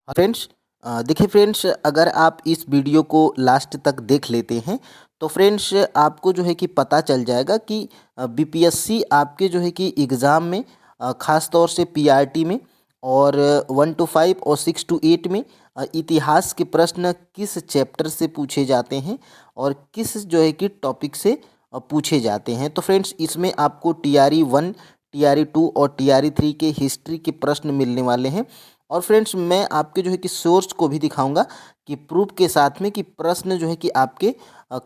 Friends, देखिए friends, अगर आप इस वीडियो को लास्ट तक देख लेते हैं तो फ्रेंड्स आपको जो है कि पता चल जाएगा कि बीपीएससी आपके जो है कि एग्ज़ाम में ख़ास तौर से पीआरटी में और 1 to 5 और 6 to 8 में इतिहास के प्रश्न किस चैप्टर से पूछे जाते हैं और किस जो है कि टॉपिक से पूछे जाते हैं। तो फ्रेंड्स, इसमें आपको TRE 1, TRE 2 और TRE 3 के हिस्ट्री के प्रश्न मिलने वाले हैं। और फ्रेंड्स, मैं आपके जो है कि सोर्स को भी दिखाऊंगा कि प्रूफ के साथ में कि प्रश्न जो है कि आपके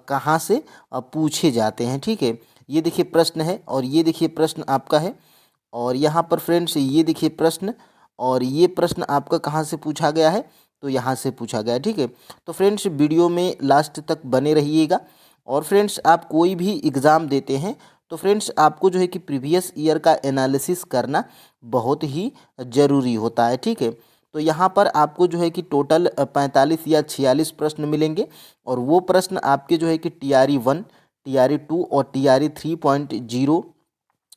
कहाँ से पूछे जाते हैं। ठीक है, ये देखिए प्रश्न है और ये देखिए प्रश्न आपका है और यहाँ पर फ्रेंड्स ये देखिए प्रश्न और ये प्रश्न आपका कहाँ से पूछा गया है, तो यहाँ से पूछा गया है। ठीक है, तो फ्रेंड्स वीडियो में लास्ट तक बने रहिएगा। और फ्रेंड्स, आप कोई भी एग्ज़ाम देते हैं तो फ्रेंड्स आपको जो है कि प्रीवियस ईयर का एनालिसिस करना बहुत ही ज़रूरी होता है। ठीक है, तो यहाँ पर आपको जो है कि टोटल 45 या 46 प्रश्न मिलेंगे और वो प्रश्न आपके जो है कि TRE 1, TRE 2 और TRE 3.0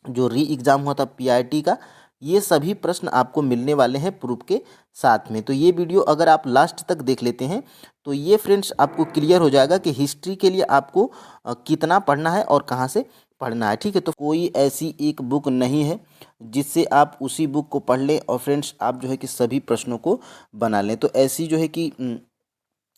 जो री एग्ज़ाम हुआ था पीआईटी का, ये सभी प्रश्न आपको मिलने वाले हैं प्रूफ के साथ में। तो ये वीडियो अगर आप लास्ट तक देख लेते हैं तो ये फ्रेंड्स आपको क्लियर हो जाएगा कि हिस्ट्री के लिए आपको कितना पढ़ना है और कहाँ से पढ़ना है। ठीक है, तो कोई ऐसी एक बुक नहीं है जिससे आप उसी बुक को पढ़ लें और फ्रेंड्स आप जो है कि सभी प्रश्नों को बना लें। तो ऐसी जो है कि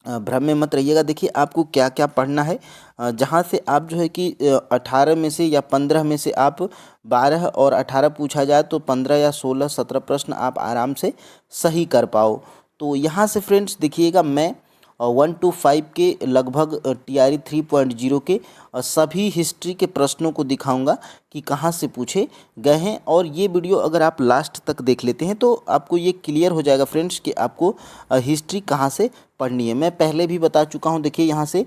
भ्रम में मत रहिएगा। देखिए आपको क्या क्या पढ़ना है, जहाँ से आप जो है कि 18 में से या 15 में से आप 12 और 18 पूछा जाए तो 15 या 16 17 प्रश्न आप आराम से सही कर पाओ। तो यहाँ से फ्रेंड्स देखिएगा, मैं 1 to 5 के लगभग TRE 3.0 के सभी हिस्ट्री के प्रश्नों को दिखाऊंगा कि कहाँ से पूछे गए हैं। और ये वीडियो अगर आप लास्ट तक देख लेते हैं तो आपको ये क्लियर हो जाएगा फ्रेंड्स कि आपको हिस्ट्री कहाँ से पढ़नी है। मैं पहले भी बता चुका हूँ। देखिए यहाँ से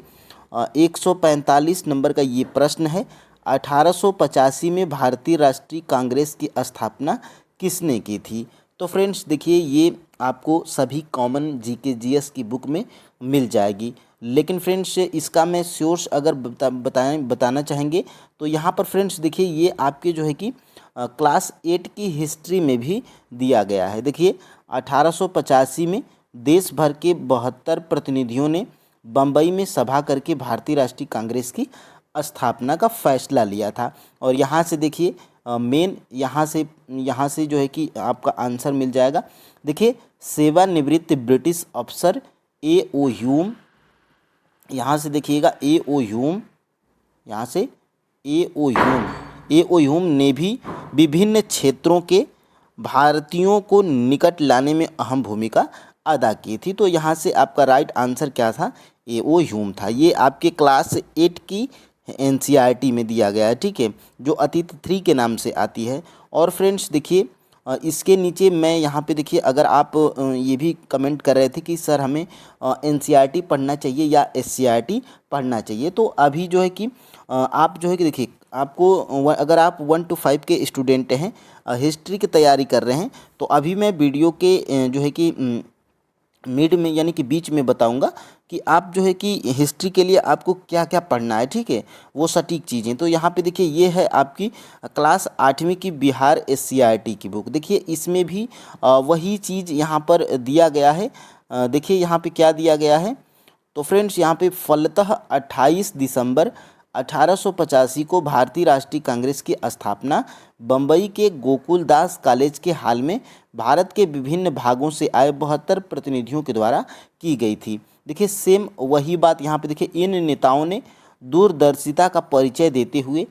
145 नंबर का ये प्रश्न है। 1885 में भारतीय राष्ट्रीय कांग्रेस की स्थापना किसने की थी? तो फ्रेंड्स देखिए, ये आपको सभी कॉमन जीके जीएस की बुक में मिल जाएगी। लेकिन फ्रेंड्स इसका मैं सोर्स अगर बताना चाहेंगे तो यहाँ पर फ्रेंड्स देखिए, ये आपके जो है कि क्लास 8 की हिस्ट्री में भी दिया गया है। देखिए 1885 में देश भर के 72 प्रतिनिधियों ने बम्बई में सभा करके भारतीय राष्ट्रीय कांग्रेस की स्थापना का फैसला लिया था। और यहाँ से देखिए मेन यहाँ से जो है कि आपका आंसर मिल जाएगा। देखिए सेवानिवृत्त ब्रिटिश अफसर A.O. ह्यूम, यहाँ से देखिएगा A.O. ह्यूम, यहाँ से A.O. ह्यूम ने भी विभिन्न क्षेत्रों के भारतीयों को निकट लाने में अहम भूमिका अदा की थी। तो यहाँ से आपका राइट आंसर क्या था? A.O. ह्यूम था। ये आपके क्लास 8 की NCERT में दिया गया है। ठीक है, जो अतीत 3 के नाम से आती है। और फ्रेंड्स देखिए इसके नीचे मैं यहाँ पे देखिए, अगर आप ये भी कमेंट कर रहे थे कि सर हमें NCERT पढ़ना चाहिए या SCERT पढ़ना चाहिए, तो अभी जो है कि आप जो है कि देखिए आपको अगर आप 1 to 5 के स्टूडेंट हैं, हिस्ट्री की तैयारी कर रहे हैं, तो अभी मैं वीडियो के जो है कि मिड में यानी कि बीच में बताऊंगा कि आप जो है कि हिस्ट्री के लिए आपको क्या क्या पढ़ना है। ठीक है, वो सटीक चीज़ें। तो यहाँ पे देखिए ये है आपकी क्लास 8वीं की बिहार SCERT की बुक। देखिए इसमें भी वही चीज़ यहाँ पर दिया गया है। देखिए यहाँ पे क्या दिया गया है, तो फ्रेंड्स यहाँ पे फलतः 28 दिसंबर 1885 को भारतीय राष्ट्रीय कांग्रेस की स्थापना बम्बई के गोकुलदास कॉलेज के हाल में भारत के विभिन्न भागों से आए 72 प्रतिनिधियों के द्वारा की गई थी। देखिए सेम वही बात यहाँ पे देखिए, इन नेताओं ने दूरदर्शिता का परिचय देते हुए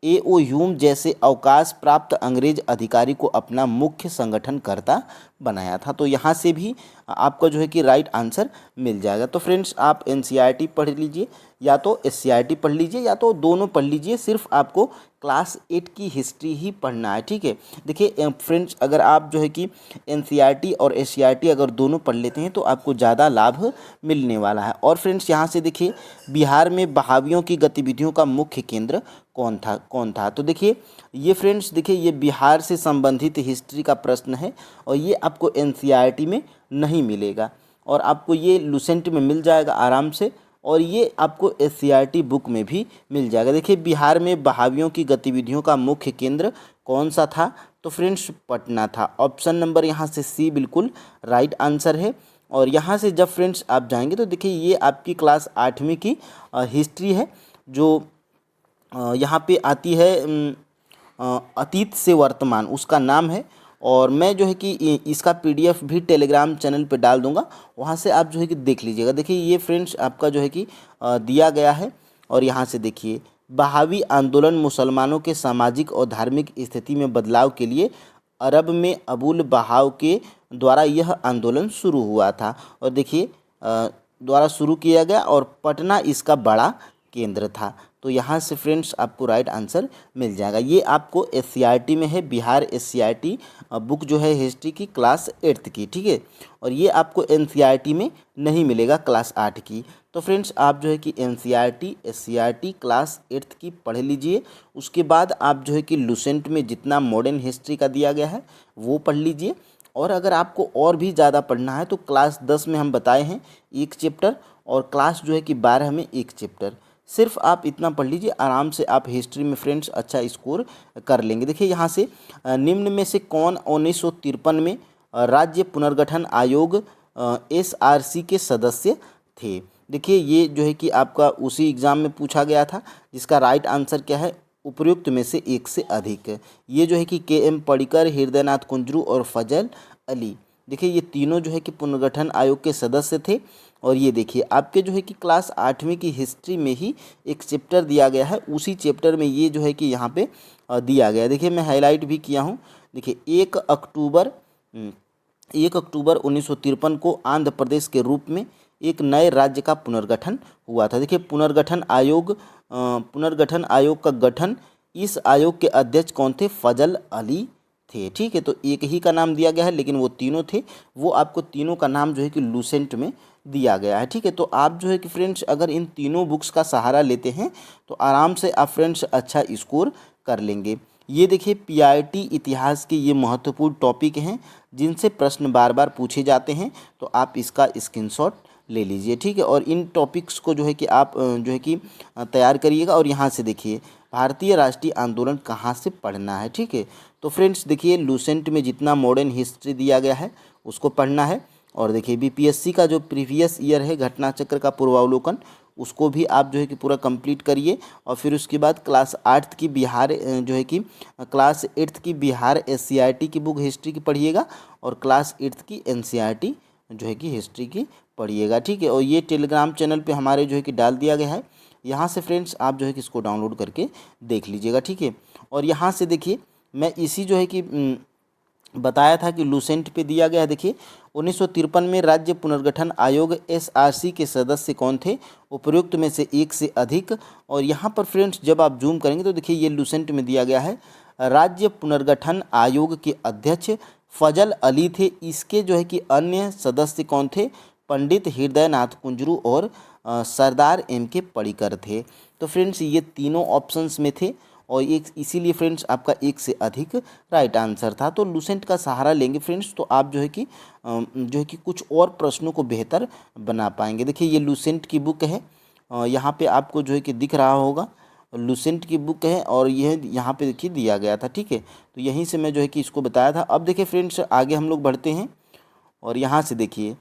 A.O. ह्यूम जैसे अवकाश प्राप्त अंग्रेज अधिकारी को अपना मुख्य संगठनकर्ता बनाया था। तो यहाँ से भी आपका जो है कि राइट आंसर मिल जाएगा। तो फ्रेंड्स आप NCERT पढ़ लीजिए या तो SCERT पढ़ लीजिए या तो दोनों पढ़ लीजिए, सिर्फ आपको क्लास 8 की हिस्ट्री ही पढ़ना है। ठीक है, देखिए फ्रेंड्स अगर आप जो है कि NCERT और SCERT अगर दोनों पढ़ लेते हैं तो आपको ज़्यादा लाभ मिलने वाला है। और फ्रेंड्स यहाँ से देखिए, बिहार में बहावियों की गतिविधियों का मुख्य केंद्र कौन था? तो देखिए ये फ्रेंड्स देखिए, ये बिहार से संबंधित हिस्ट्री का प्रश्न है और ये आपको NCERT में नहीं मिलेगा और आपको ये लुसेंट में मिल जाएगा आराम से, और ये आपको SCERT बुक में भी मिल जाएगा। देखिए बिहार में बहावियों की गतिविधियों का मुख्य केंद्र कौन सा था? तो फ्रेंड्स पटना था। ऑप्शन नंबर यहाँ से C बिल्कुल राइट आंसर है। और यहाँ से जब फ्रेंड्स आप जाएंगे तो देखिए ये आपकी क्लास 8वीं की हिस्ट्री है, जो यहाँ पे आती है अतीत से वर्तमान, उसका नाम है। और मैं जो है कि इसका पीडीएफ भी टेलीग्राम चैनल पे डाल दूंगा, वहाँ से आप जो है कि देख लीजिएगा। देखिए ये फ्रेंड्स आपका जो है कि दिया गया है। और यहाँ से देखिए, बहावी आंदोलन मुसलमानों के सामाजिक और धार्मिक स्थिति में बदलाव के लिए अरब में अबुल बहाव के द्वारा यह आंदोलन शुरू हुआ था। और देखिए द्वारा शुरू किया गया और पटना इसका बड़ा केंद्र था। तो यहाँ से फ्रेंड्स आपको राइट आंसर मिल जाएगा। ये आपको एससीईआरटी में है, बिहार एससीईआरटी बुक जो है हिस्ट्री की क्लास 8th की, ठीक है। और ये आपको एनसीईआरटी में नहीं मिलेगा क्लास 8 की। तो फ्रेंड्स आप जो है कि एनसीईआरटी एससीईआरटी क्लास 8th की पढ़ लीजिए। उसके बाद आप जो है कि लुसेंट में जितना मॉडर्न हिस्ट्री का दिया गया है वो पढ़ लीजिए। और अगर आपको और भी ज़्यादा पढ़ना है तो क्लास 10 में हम बताए हैं 1 चैप्टर, और क्लास जो है कि 12 में 1 चैप्टर। सिर्फ आप इतना पढ़ लीजिए, आराम से आप हिस्ट्री में फ्रेंड्स अच्छा स्कोर कर लेंगे। देखिए यहाँ से निम्न में से कौन 1953 में राज्य पुनर्गठन आयोग एसआरसी के सदस्य थे। देखिए ये जो है कि आपका उसी एग्ज़ाम में पूछा गया था, जिसका राइट आंसर क्या है, उपयुक्त में से एक से अधिक। ये जो है कि के.एम. पडिक्कर, हृदयनाथ कुंजरू और फजल अली, देखिए ये तीनों जो है कि पुनर्गठन आयोग के सदस्य थे। और ये देखिए आपके जो है कि क्लास 8वीं की हिस्ट्री में ही एक चैप्टर दिया गया है, उसी चैप्टर में ये जो है कि यहाँ पे दिया गया है। देखिए मैं हाईलाइट भी किया हूँ। देखिए 1 अक्टूबर 1953 को आंध्र प्रदेश के रूप में एक नए राज्य का पुनर्गठन हुआ था। देखिए पुनर्गठन आयोग का गठन, इस आयोग के अध्यक्ष कौन थे, फजल अली थे, ठीक है। तो एक ही का नाम दिया गया है, लेकिन वो तीनों थे, वो आपको तीनों का नाम जो है कि लुसेंट में दिया गया है, ठीक है। तो आप जो है कि फ्रेंड्स अगर इन तीनों बुक्स का सहारा लेते हैं तो आराम से आप फ्रेंड्स अच्छा स्कोर कर लेंगे। ये देखिए पीआईटी इतिहास के ये महत्वपूर्ण टॉपिक हैं जिनसे प्रश्न बार बार पूछे जाते हैं, तो आप इसका स्क्रीनशॉट ले लीजिए, ठीक है। और इन टॉपिक्स को जो है कि आप जो है कि तैयार करिएगा। और यहाँ से देखिए भारतीय राष्ट्रीय आंदोलन कहाँ से पढ़ना है, ठीक है। तो फ्रेंड्स देखिए लुसेंट में जितना मॉडर्न हिस्ट्री दिया गया है उसको पढ़ना है। और देखिए बीपीएससी का जो प्रीवियस ईयर है घटना चक्र का पूर्वावलोकन, उसको भी आप जो है कि पूरा कंप्लीट करिए। और फिर उसके बाद क्लास 8th की बिहार जो है कि क्लास 8th की बिहार एससीईआरटी की बुक हिस्ट्री की पढ़िएगा, और क्लास 8th की एनसीईआरटी जो है कि हिस्ट्री की पढ़िएगा, ठीक है। और ये टेलीग्राम चैनल पे हमारे जो है कि डाल दिया गया है, यहाँ से फ्रेंड्स आप जो है कि इसको डाउनलोड करके देख लीजिएगा, ठीक है। और यहाँ से देखिए मैं इसी जो है कि बताया था कि लुसेंट पे दिया गया है। देखिए 1953 में राज्य पुनर्गठन आयोग एसआरसी के सदस्य कौन थे, उपयुक्त में से एक से अधिक। और यहाँ पर फ्रेंड्स जब आप जूम करेंगे तो देखिए ये लुसेंट में दिया गया है, राज्य पुनर्गठन आयोग के अध्यक्ष फजल अली थे। इसके जो है कि अन्य सदस्य कौन थे, पंडित हृदयनाथ कुंजरू और सरदार M.K. पडिक्कर थे। तो फ्रेंड्स ये तीनों ऑप्शंस में थे, और एक इसीलिए फ्रेंड्स आपका एक से अधिक राइट आंसर था। तो लुसेंट का सहारा लेंगे फ्रेंड्स तो आप जो है कि कुछ और प्रश्नों को बेहतर बना पाएंगे। देखिए ये लुसेंट की बुक है, यहाँ पे आपको जो है कि दिख रहा होगा, लुसेंट की बुक है, और यह यहाँ पे देखिए दिया गया था, ठीक है। तो यहीं से मैं जो है कि इसको बताया था। अब देखिए फ्रेंड्स आगे हम लोग बढ़ते हैं, और यहाँ से देखिए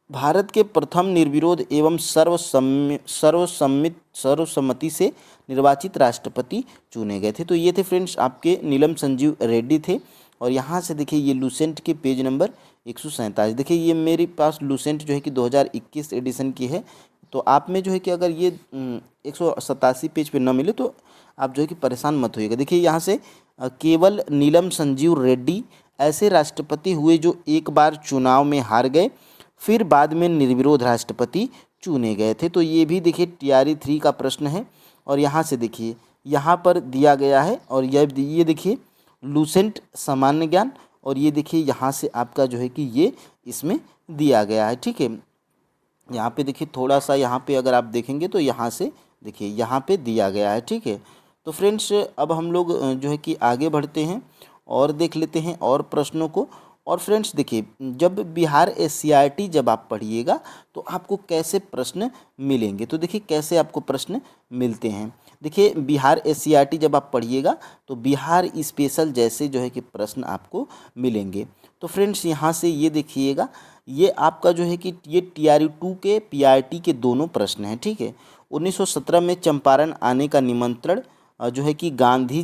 भारत के प्रथम निर्विरोध एवं सर्वसम्मति से निर्वाचित राष्ट्रपति चुने गए थे। तो ये थे फ्रेंड्स आपके नीलम संजीव रेड्डी थे। और यहाँ से देखिए ये लुसेंट के पेज नंबर 147। देखिए ये मेरे पास लुसेंट जो है कि 2021 एडिशन की है। तो आप में जो है कि अगर ये 187 पेज पे न मिले तो आप जो है कि परेशान मत होइएगा। देखिए यहाँ से केवल नीलम संजीव रेड्डी ऐसे राष्ट्रपति हुए जो एक बार चुनाव में हार गए, फिर बाद में निर्विरोध राष्ट्रपति चुने गए थे। तो ये भी देखिए TRE 3 का प्रश्न है। और यहाँ से देखिए यहाँ पर दिया गया है, और ये देखिए लुसेंट सामान्य ज्ञान, और ये देखिए यहाँ से आपका जो है कि ये इसमें दिया गया है, ठीक है। यहाँ पे देखिए थोड़ा सा यहाँ पे अगर आप देखेंगे तो यहाँ से देखिए यहाँ पे दिया गया है, ठीक है। तो फ्रेंड्स अब हम लोग जो है कि आगे बढ़ते हैं और देख लेते हैं और प्रश्नों को। और फ्रेंड्स देखिए जब बिहार एससीईआरटी जब आप पढ़िएगा तो आपको कैसे प्रश्न मिलेंगे, तो देखिए कैसे आपको प्रश्न मिलते हैं। देखिए बिहार एससीईआरटी जब आप पढ़िएगा तो बिहार स्पेशल जैसे जो है कि प्रश्न आपको मिलेंगे। तो फ्रेंड्स यहाँ से ये देखिएगा, ये आपका जो है कि ये TRU 2 के PRT के दोनों प्रश्न हैं, ठीक है। 1917 में चंपारण आने का निमंत्रण जो है कि गांधी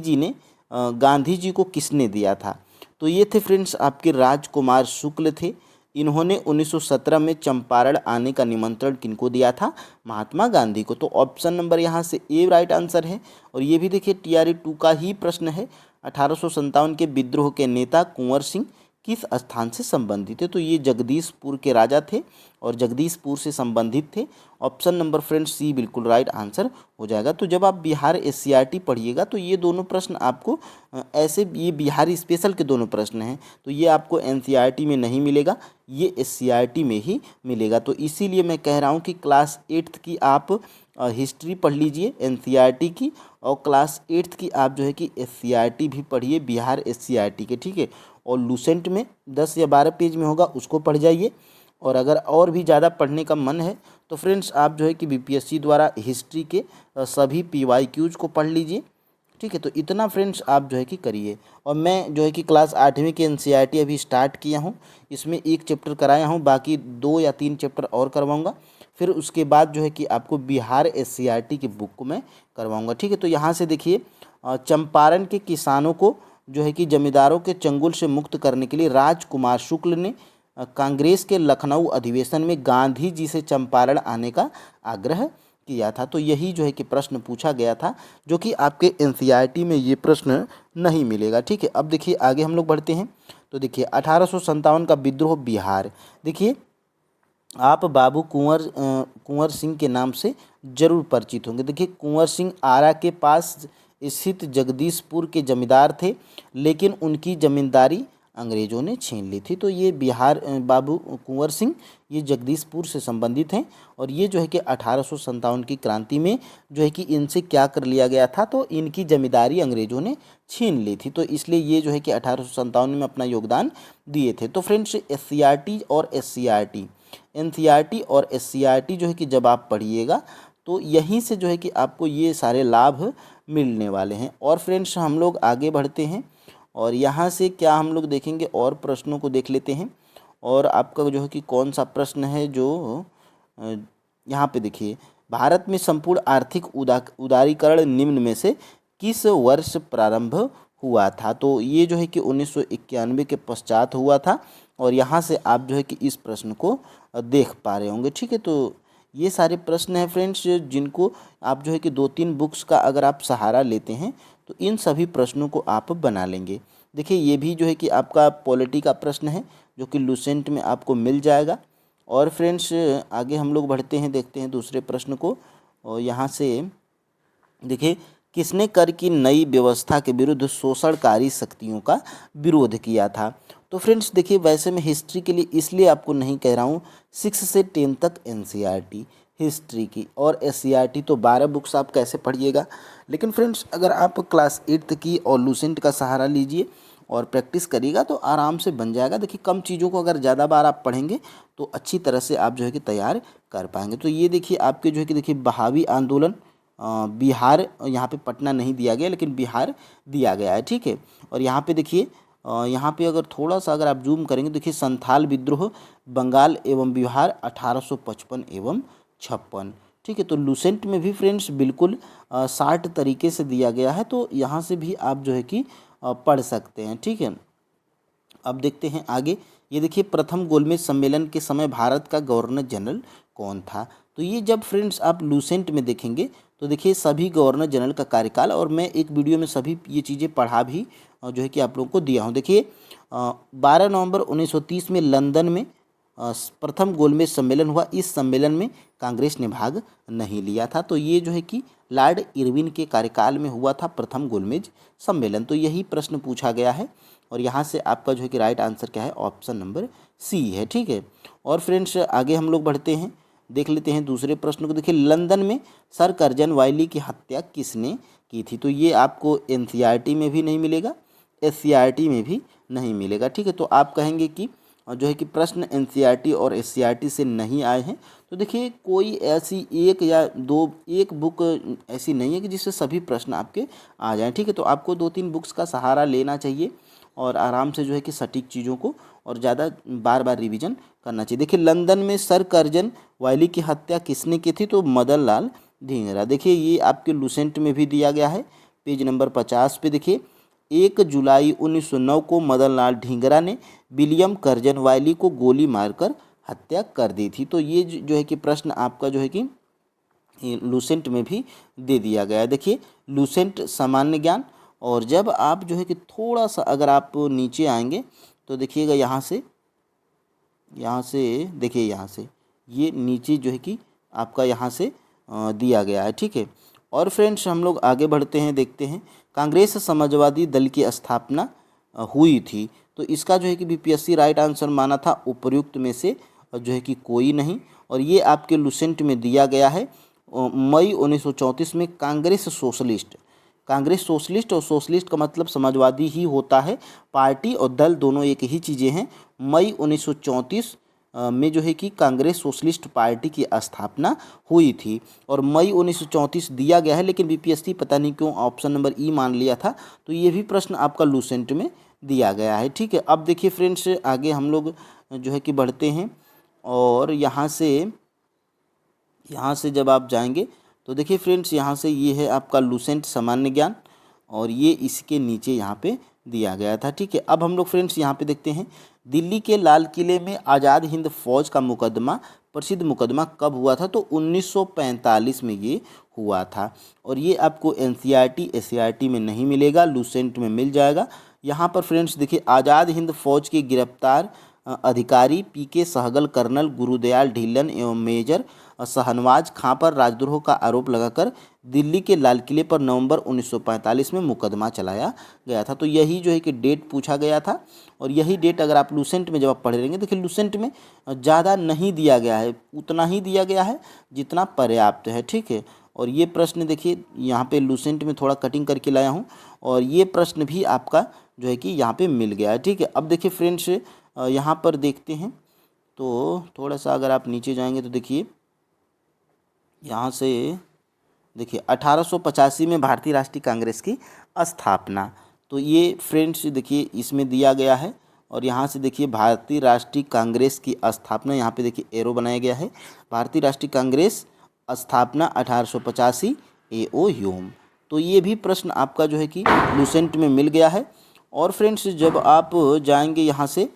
जी को किसने दिया था? तो ये थे फ्रेंड्स आपके राजकुमार शुक्ल थे। इन्होंने 1917 में चंपारण आने का निमंत्रण किनको दिया था? महात्मा गांधी को। तो ऑप्शन नंबर यहाँ से ए राइट आंसर है। और ये भी देखिए TRU 2 का ही प्रश्न है। 1857 के विद्रोह के नेता कुंवर सिंह किस स्थान से संबंधित थे? तो ये जगदीशपुर के राजा थे और जगदीशपुर से संबंधित थे। ऑप्शन नंबर फ्रेंड्स सी बिल्कुल राइट आंसर हो जाएगा। तो जब आप बिहार SCRT पढ़िएगा तो ये दोनों प्रश्न आपको ऐसे, ये बिहारी स्पेशल के दोनों प्रश्न हैं, तो ये आपको NCERT में नहीं मिलेगा, ये SCRT में ही मिलेगा। तो इसीलिए मैं कह रहा हूँ कि क्लास 8th की आप हिस्ट्री पढ़ लीजिए NCERT की, और क्लास 8th की आप जो है कि SCRT भी पढ़िए बिहार SCRT के, ठीक है। और लूसेंट में 10 या 12 पेज में होगा, उसको पढ़ जाइए। और अगर और भी ज़्यादा पढ़ने का मन है तो फ्रेंड्स आप जो है कि BPSC द्वारा हिस्ट्री के सभी PYQs को पढ़ लीजिए, ठीक है। तो इतना फ्रेंड्स आप जो है कि करिए। और मैं जो है कि क्लास 8वीं के NCERT अभी स्टार्ट किया हूँ, इसमें 1 चैप्टर कराया हूँ, बाकी 2 या 3 चैप्टर और करवाऊँगा। फिर उसके बाद जो है कि आपको बिहार SCRT की बुक को मैं करवाऊँगा, ठीक है। तो यहाँ से देखिए चंपारण के किसानों को जो है कि जमींदारों के चंगुल से मुक्त करने के लिए राजकुमार शुक्ल ने कांग्रेस के लखनऊ अधिवेशन में गांधी जी से चंपारण आने का आग्रह किया था। तो यही जो है कि प्रश्न पूछा गया था, जो कि आपके NCERT में ये प्रश्न नहीं मिलेगा, ठीक है। अब देखिए आगे हम लोग बढ़ते हैं। तो देखिए 1857 का विद्रोह बिहार, देखिए आप बाबू कुंवर सिंह के नाम से जरूर परिचित होंगे। देखिए कुंवर सिंह आरा के पास स्थित जगदीशपुर के जमींदार थे, लेकिन उनकी जमींदारी अंग्रेजों ने छीन ली थी। तो ये बिहार बाबू कुंवर सिंह ये जगदीशपुर से संबंधित हैं। और ये जो है कि 1857 की क्रांति में जो है कि इनसे क्या कर लिया गया था? तो इनकी जमींदारी अंग्रेजों ने छीन ली थी। तो इसलिए ये जो है कि 1857 में अपना योगदान दिए थे। तो फ्रेंड्स NCERT और SCRT जो है कि जब आप पढ़िएगा तो यहीं से जो है कि आपको ये सारे लाभ मिलने वाले हैं। और फ्रेंड्स हम लोग आगे बढ़ते हैं और यहाँ से क्या हम लोग देखेंगे, और प्रश्नों को देख लेते हैं। और आपका जो है कि कौन सा प्रश्न है जो यहाँ पे देखिए, भारत में संपूर्ण आर्थिक उदारीकरण निम्न में से किस वर्ष प्रारंभ हुआ था? तो ये जो है कि 1991 के पश्चात हुआ था। और यहाँ से आप जो है कि इस प्रश्न को देख पा रहे होंगे, ठीक है। तो ये सारे प्रश्न हैं फ्रेंड्स, जिनको आप जो है कि 2-3 बुक्स का अगर आप सहारा लेते हैं तो इन सभी प्रश्नों को आप बना लेंगे। देखिए ये भी जो है कि आपका पॉलिटी का प्रश्न है, जो कि लूसेंट में आपको मिल जाएगा। और फ्रेंड्स आगे हम लोग बढ़ते हैं, देखते हैं दूसरे प्रश्न को। और यहाँ से देखिए किसने कर की नई व्यवस्था के विरुद्ध शोषणकारी शक्तियों का विरोध किया था? तो फ्रेंड्स देखिए वैसे मैं हिस्ट्री के लिए इसलिए आपको नहीं कह रहा हूँ, 6 से 10 तक NCERT हिस्ट्री की, और SCRT तो 12 बुक्स आप कैसे पढ़िएगा। लेकिन फ्रेंड्स अगर आप क्लास 8 की और लूसेंट का सहारा लीजिए और प्रैक्टिस करिएगा तो आराम से बन जाएगा। देखिए कम चीज़ों को अगर ज़्यादा बार आप पढ़ेंगे तो अच्छी तरह से आप जो है कि तैयार कर पाएंगे। तो ये देखिए आपके जो है कि देखिए बहावी आंदोलन बिहार, यहाँ पे पटना नहीं दिया गया लेकिन बिहार दिया गया है, ठीक है। और यहाँ पे देखिए यहाँ पे अगर थोड़ा सा अगर आप जूम करेंगे, देखिए संथाल विद्रोह बंगाल एवं बिहार 1855 एवं 56, ठीक है। तो लूसेंट में भी फ्रेंड्स बिल्कुल 60 तरीके से दिया गया है, तो यहाँ से भी आप जो है कि पढ़ सकते हैं, ठीक है। अब देखते हैं आगे। ये देखिए प्रथम गोलमेज सम्मेलन के समय भारत का गवर्नर जनरल कौन था? तो ये जब फ्रेंड्स आप लूसेंट में देखेंगे तो देखिए सभी गवर्नर जनरल का कार्यकाल, और मैं एक वीडियो में सभी ये चीज़ें पढ़ा भी जो है कि आप लोगों को दिया हूँ। देखिए 12 नवंबर 1930 में लंदन में प्रथम गोलमेज सम्मेलन हुआ। इस सम्मेलन में कांग्रेस ने भाग नहीं लिया था। तो ये जो है कि लॉर्ड इरविन के कार्यकाल में हुआ था प्रथम गोलमेज सम्मेलन। तो यही प्रश्न पूछा गया है और यहाँ से आपका जो है कि राइट आंसर क्या है? ऑप्शन नंबर सी है, ठीक है। और फ्रेंड्स आगे हम लोग बढ़ते हैं, देख लेते हैं दूसरे प्रश्न को। देखिए लंदन में सर कर्जन वाइली की हत्या किसने की थी? तो ये आपको NCERT में भी नहीं मिलेगा, SCRT में भी नहीं मिलेगा, ठीक है। तो आप कहेंगे कि जो है कि प्रश्न NCERT और SCRT से नहीं आए हैं। तो देखिए कोई ऐसी एक या दो एक बुक ऐसी नहीं है कि जिससे सभी प्रश्न आपके आ जाएं, ठीक है। तो आपको 2-3 बुक्स का सहारा लेना चाहिए और आराम से जो है कि सटीक चीज़ों को और ज़्यादा बार बार रिवीजन करना चाहिए। देखिए लंदन में सर कर्जन वायली की हत्या किसने की थी, तो मदन लाल ढींगरा। देखिए ये आपके लूसेंट में भी दिया गया है, पेज नंबर 50 पे देखिए 1 जुलाई 1909 को मदन लाल ढींगरा ने विलियम कर्जन वायली को गोली मारकर हत्या कर दी थी। तो ये जो है कि प्रश्न आपका जो है कि लूसेंट में भी दे दिया गया है। देखिए लूसेंट सामान्य ज्ञान, और जब आप जो है कि थोड़ा सा अगर आप नीचे आएंगे तो देखिएगा यहाँ से देखिए यहाँ से ये नीचे जो है कि आपका यहाँ से दिया गया है, ठीक है। और फ्रेंड्स हम लोग आगे बढ़ते हैं, देखते हैं कांग्रेस समाजवादी दल की स्थापना हुई थी, तो इसका जो है कि बीपीएससी राइट आंसर माना था उपर्युक्त में से जो है कि कोई नहीं। और ये आपके लूसेंट में दिया गया है मई 1934 में कांग्रेस सोशलिस्ट और सोशलिस्ट का मतलब समाजवादी ही होता है, पार्टी और दल दोनों एक ही चीज़ें हैं। मई 1934 में जो है कि कांग्रेस सोशलिस्ट पार्टी की स्थापना हुई थी, और मई 1934 दिया गया है, लेकिन बीपीएससी पता नहीं क्यों ऑप्शन नंबर ई मान लिया था, तो ये भी प्रश्न आपका लूसेंट में दिया गया है, ठीक है। अब देखिए फ्रेंड्स आगे हम लोग जो है कि बढ़ते हैं, और यहाँ से जब आप जाएंगे तो देखिए फ्रेंड्स यहाँ से ये है आपका लूसेंट सामान्य ज्ञान, और ये इसके नीचे यहाँ पे दिया गया था, ठीक है। अब हम लोग फ्रेंड्स यहाँ पे देखते हैं दिल्ली के लाल किले में आज़ाद हिंद फौज का मुकदमा, प्रसिद्ध मुकदमा कब हुआ था, तो 1945 में ये हुआ था। और ये आपको एनसीईआरटी एससीईआरटी में नहीं मिलेगा, लूसेंट में मिल जाएगा। यहाँ पर फ्रेंड्स देखिए आज़ाद हिंद फौज के गिरफ्तार अधिकारी पीके सहगल, कर्नल गुरुदयाल ढिल्लन एवं मेजर शहनवाज खां पर राजद्रोह का आरोप लगाकर दिल्ली के लाल किले पर नवंबर 1945 में मुकदमा चलाया गया था। तो यही जो है कि डेट पूछा गया था, और यही डेट अगर आप लूसेंट में जब आप पढ़ लेंगे, देखिए लूसेंट में ज़्यादा नहीं दिया गया है, उतना ही दिया गया है जितना पर्याप्त है, ठीक है। और ये प्रश्न देखिए यहाँ पे लूसेंट में थोड़ा कटिंग करके लाया हूँ, और ये प्रश्न भी आपका जो है कि यहाँ पे मिल गया है, ठीक है। अब देखिए फ्रेंड्स यहाँ पर देखते हैं, तो थोड़ा सा अगर आप नीचे जाएंगे तो देखिए यहाँ से देखिए 1885 में भारतीय राष्ट्रीय कांग्रेस की स्थापना, तो ये फ्रेंड्स देखिए इसमें दिया गया है। और यहाँ से देखिए भारतीय राष्ट्रीय कांग्रेस की स्थापना, यहाँ पे देखिए एरो बनाया गया है, भारतीय राष्ट्रीय कांग्रेस स्थापना 1885 A.O. ह्यूम। तो ये भी प्रश्न आपका जो है कि लूसेंट में मिल गया है। और फ्रेंड्स जब आप जाएंगे यहाँ से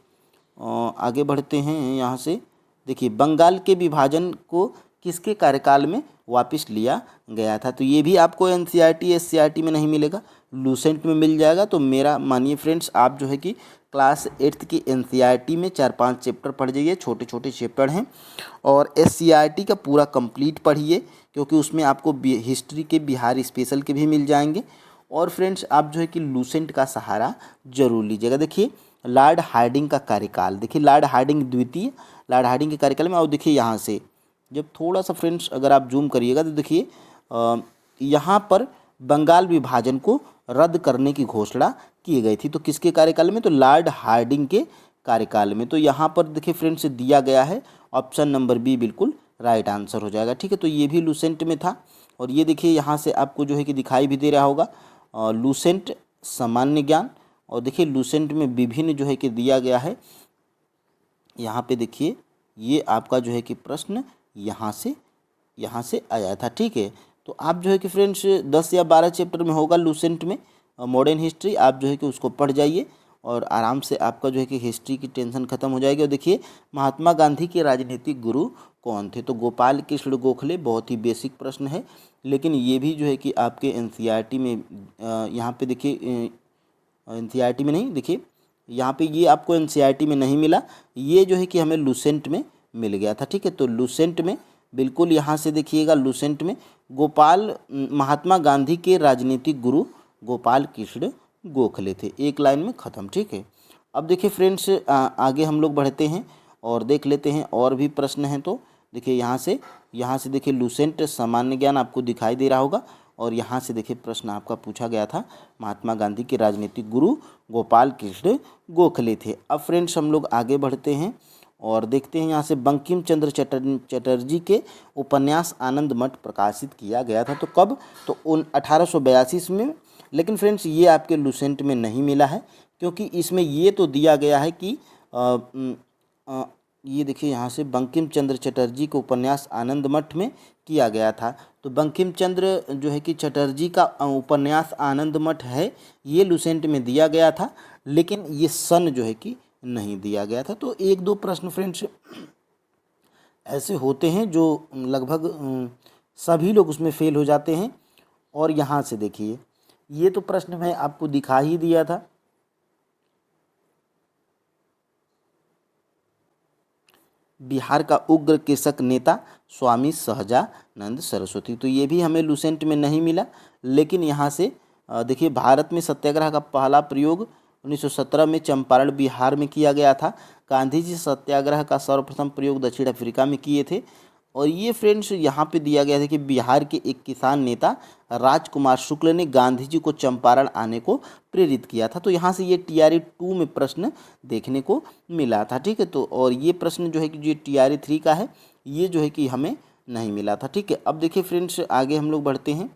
आगे बढ़ते हैं, यहाँ से देखिए बंगाल के विभाजन को किसके कार्यकाल में वापस लिया गया था, तो ये भी आपको एनसीईआरटी एससीईआरटी में नहीं मिलेगा, लूसेंट में मिल जाएगा। तो मेरा मानिए फ्रेंड्स आप जो है कि क्लास 8th की एनसीईआरटी में 4-5 चैप्टर पढ़ जाइए, छोटे छोटे चैप्टर हैं, और एससीईआरटी का पूरा कंप्लीट पढ़िए, क्योंकि उसमें आपको हिस्ट्री के बिहार स्पेशल के भी मिल जाएंगे। और फ्रेंड्स आप जो है कि लूसेंट का सहारा जरूर लीजिएगा। देखिए लॉर्ड हार्डिंग का कार्यकाल, देखिए लॉर्ड हार्डिंग द्वितीय, लॉर्ड हार्डिंग के कार्यकाल में, और देखिए यहाँ से जब थोड़ा सा फ्रेंड्स अगर आप जूम करिएगा तो देखिए यहाँ पर बंगाल विभाजन को रद्द करने की घोषणा की गई थी, तो किसके कार्यकाल में, तो लॉर्ड हार्डिंग के कार्यकाल में। तो यहाँ पर देखिए फ्रेंड्स दिया गया है ऑप्शन नंबर बी बिल्कुल राइट आंसर हो जाएगा, ठीक है। तो ये भी लूसेंट में था, और ये देखिए यहाँ से आपको जो है कि दिखाई भी दे रहा होगा लूसेंट सामान्य ज्ञान, और देखिए लूसेंट में विभिन्न जो है कि दिया गया है। यहाँ पे देखिए ये आपका जो है कि प्रश्न यहाँ से आया था, ठीक है। तो आप जो है कि फ्रेंड्स 10 या 12 चैप्टर में होगा लूसेंट में मॉडर्न हिस्ट्री, आप जो है कि उसको पढ़ जाइए, और आराम से आपका जो है कि हिस्ट्री की टेंशन खत्म हो जाएगी। और देखिए महात्मा गांधी के राजनीतिक गुरु कौन थे, तो गोपाल कृष्ण गोखले, बहुत ही बेसिक प्रश्न है, लेकिन ये भी जो है कि आपके एनसीईआरटी में यहाँ पे देखिए एनसीईआरटी में नहीं, देखिए यहाँ पे ये आपको एनसीईआरटी में नहीं मिला, ये जो है कि हमें लूसेंट में मिल गया था, ठीक है। तो लूसेंट में बिल्कुल यहाँ से देखिएगा, लूसेंट में महात्मा गांधी के राजनीतिक गुरु गोपाल कृष्ण गोखले थे, एक लाइन में ख़त्म, ठीक है। अब देखिए फ्रेंड्स आगे हम लोग बढ़ते हैं और देख लेते हैं और भी प्रश्न हैं। तो देखिए यहाँ से देखिए लूसेंट सामान्य ज्ञान आपको दिखाई दे रहा होगा, और यहाँ से देखिए प्रश्न आपका पूछा गया था, महात्मा गांधी के राजनीतिक गुरु गोपाल कृष्ण गोखले थे। अब फ्रेंड्स हम लोग आगे बढ़ते हैं और देखते हैं यहाँ से बंकिम चंद्र चटर्जी के उपन्यास आनंद मठ प्रकाशित किया गया था, तो कब, तो 1882 में। लेकिन फ्रेंड्स ये आपके लूसेंट में नहीं मिला है, क्योंकि इसमें ये तो दिया गया है कि ये देखिए यहाँ से बंकिम चंद्र चटर्जी का उपन्यास आनंद मठ में किया गया था। तो बंकिम चंद्र जो है कि चटर्जी का उपन्यास आनंद मठ है, ये लुसेंट में दिया गया था, लेकिन ये सन जो है कि नहीं दिया गया था। तो एक दो प्रश्न फ्रेंड्स ऐसे होते हैं जो लगभग सभी लोग उसमें फेल हो जाते हैं। और यहाँ से देखिए, ये तो प्रश्न मैं आपको दिखा ही दिया था। बिहार का उग्र कृषक नेता स्वामी सहजानंद सरस्वती, तो ये भी हमें लुसेंट में नहीं मिला। लेकिन यहाँ से देखिए, भारत में सत्याग्रह का पहला प्रयोग 1917 में चंपारण बिहार में किया गया था। गांधी जी सत्याग्रह का सर्वप्रथम प्रयोग दक्षिण अफ्रीका में किए थे। और ये फ्रेंड्स यहाँ पे दिया गया था कि बिहार के एक किसान नेता राजकुमार शुक्ल ने गांधी जी को चंपारण आने को प्रेरित किया था। तो यहाँ से ये TRE 2 में प्रश्न देखने को मिला था। ठीक है, तो और ये प्रश्न जो है कि जो TRE 3 का है, ये जो है कि हमें नहीं मिला था। ठीक है, अब देखिए फ्रेंड्स, आगे हम लोग बढ़ते हैं,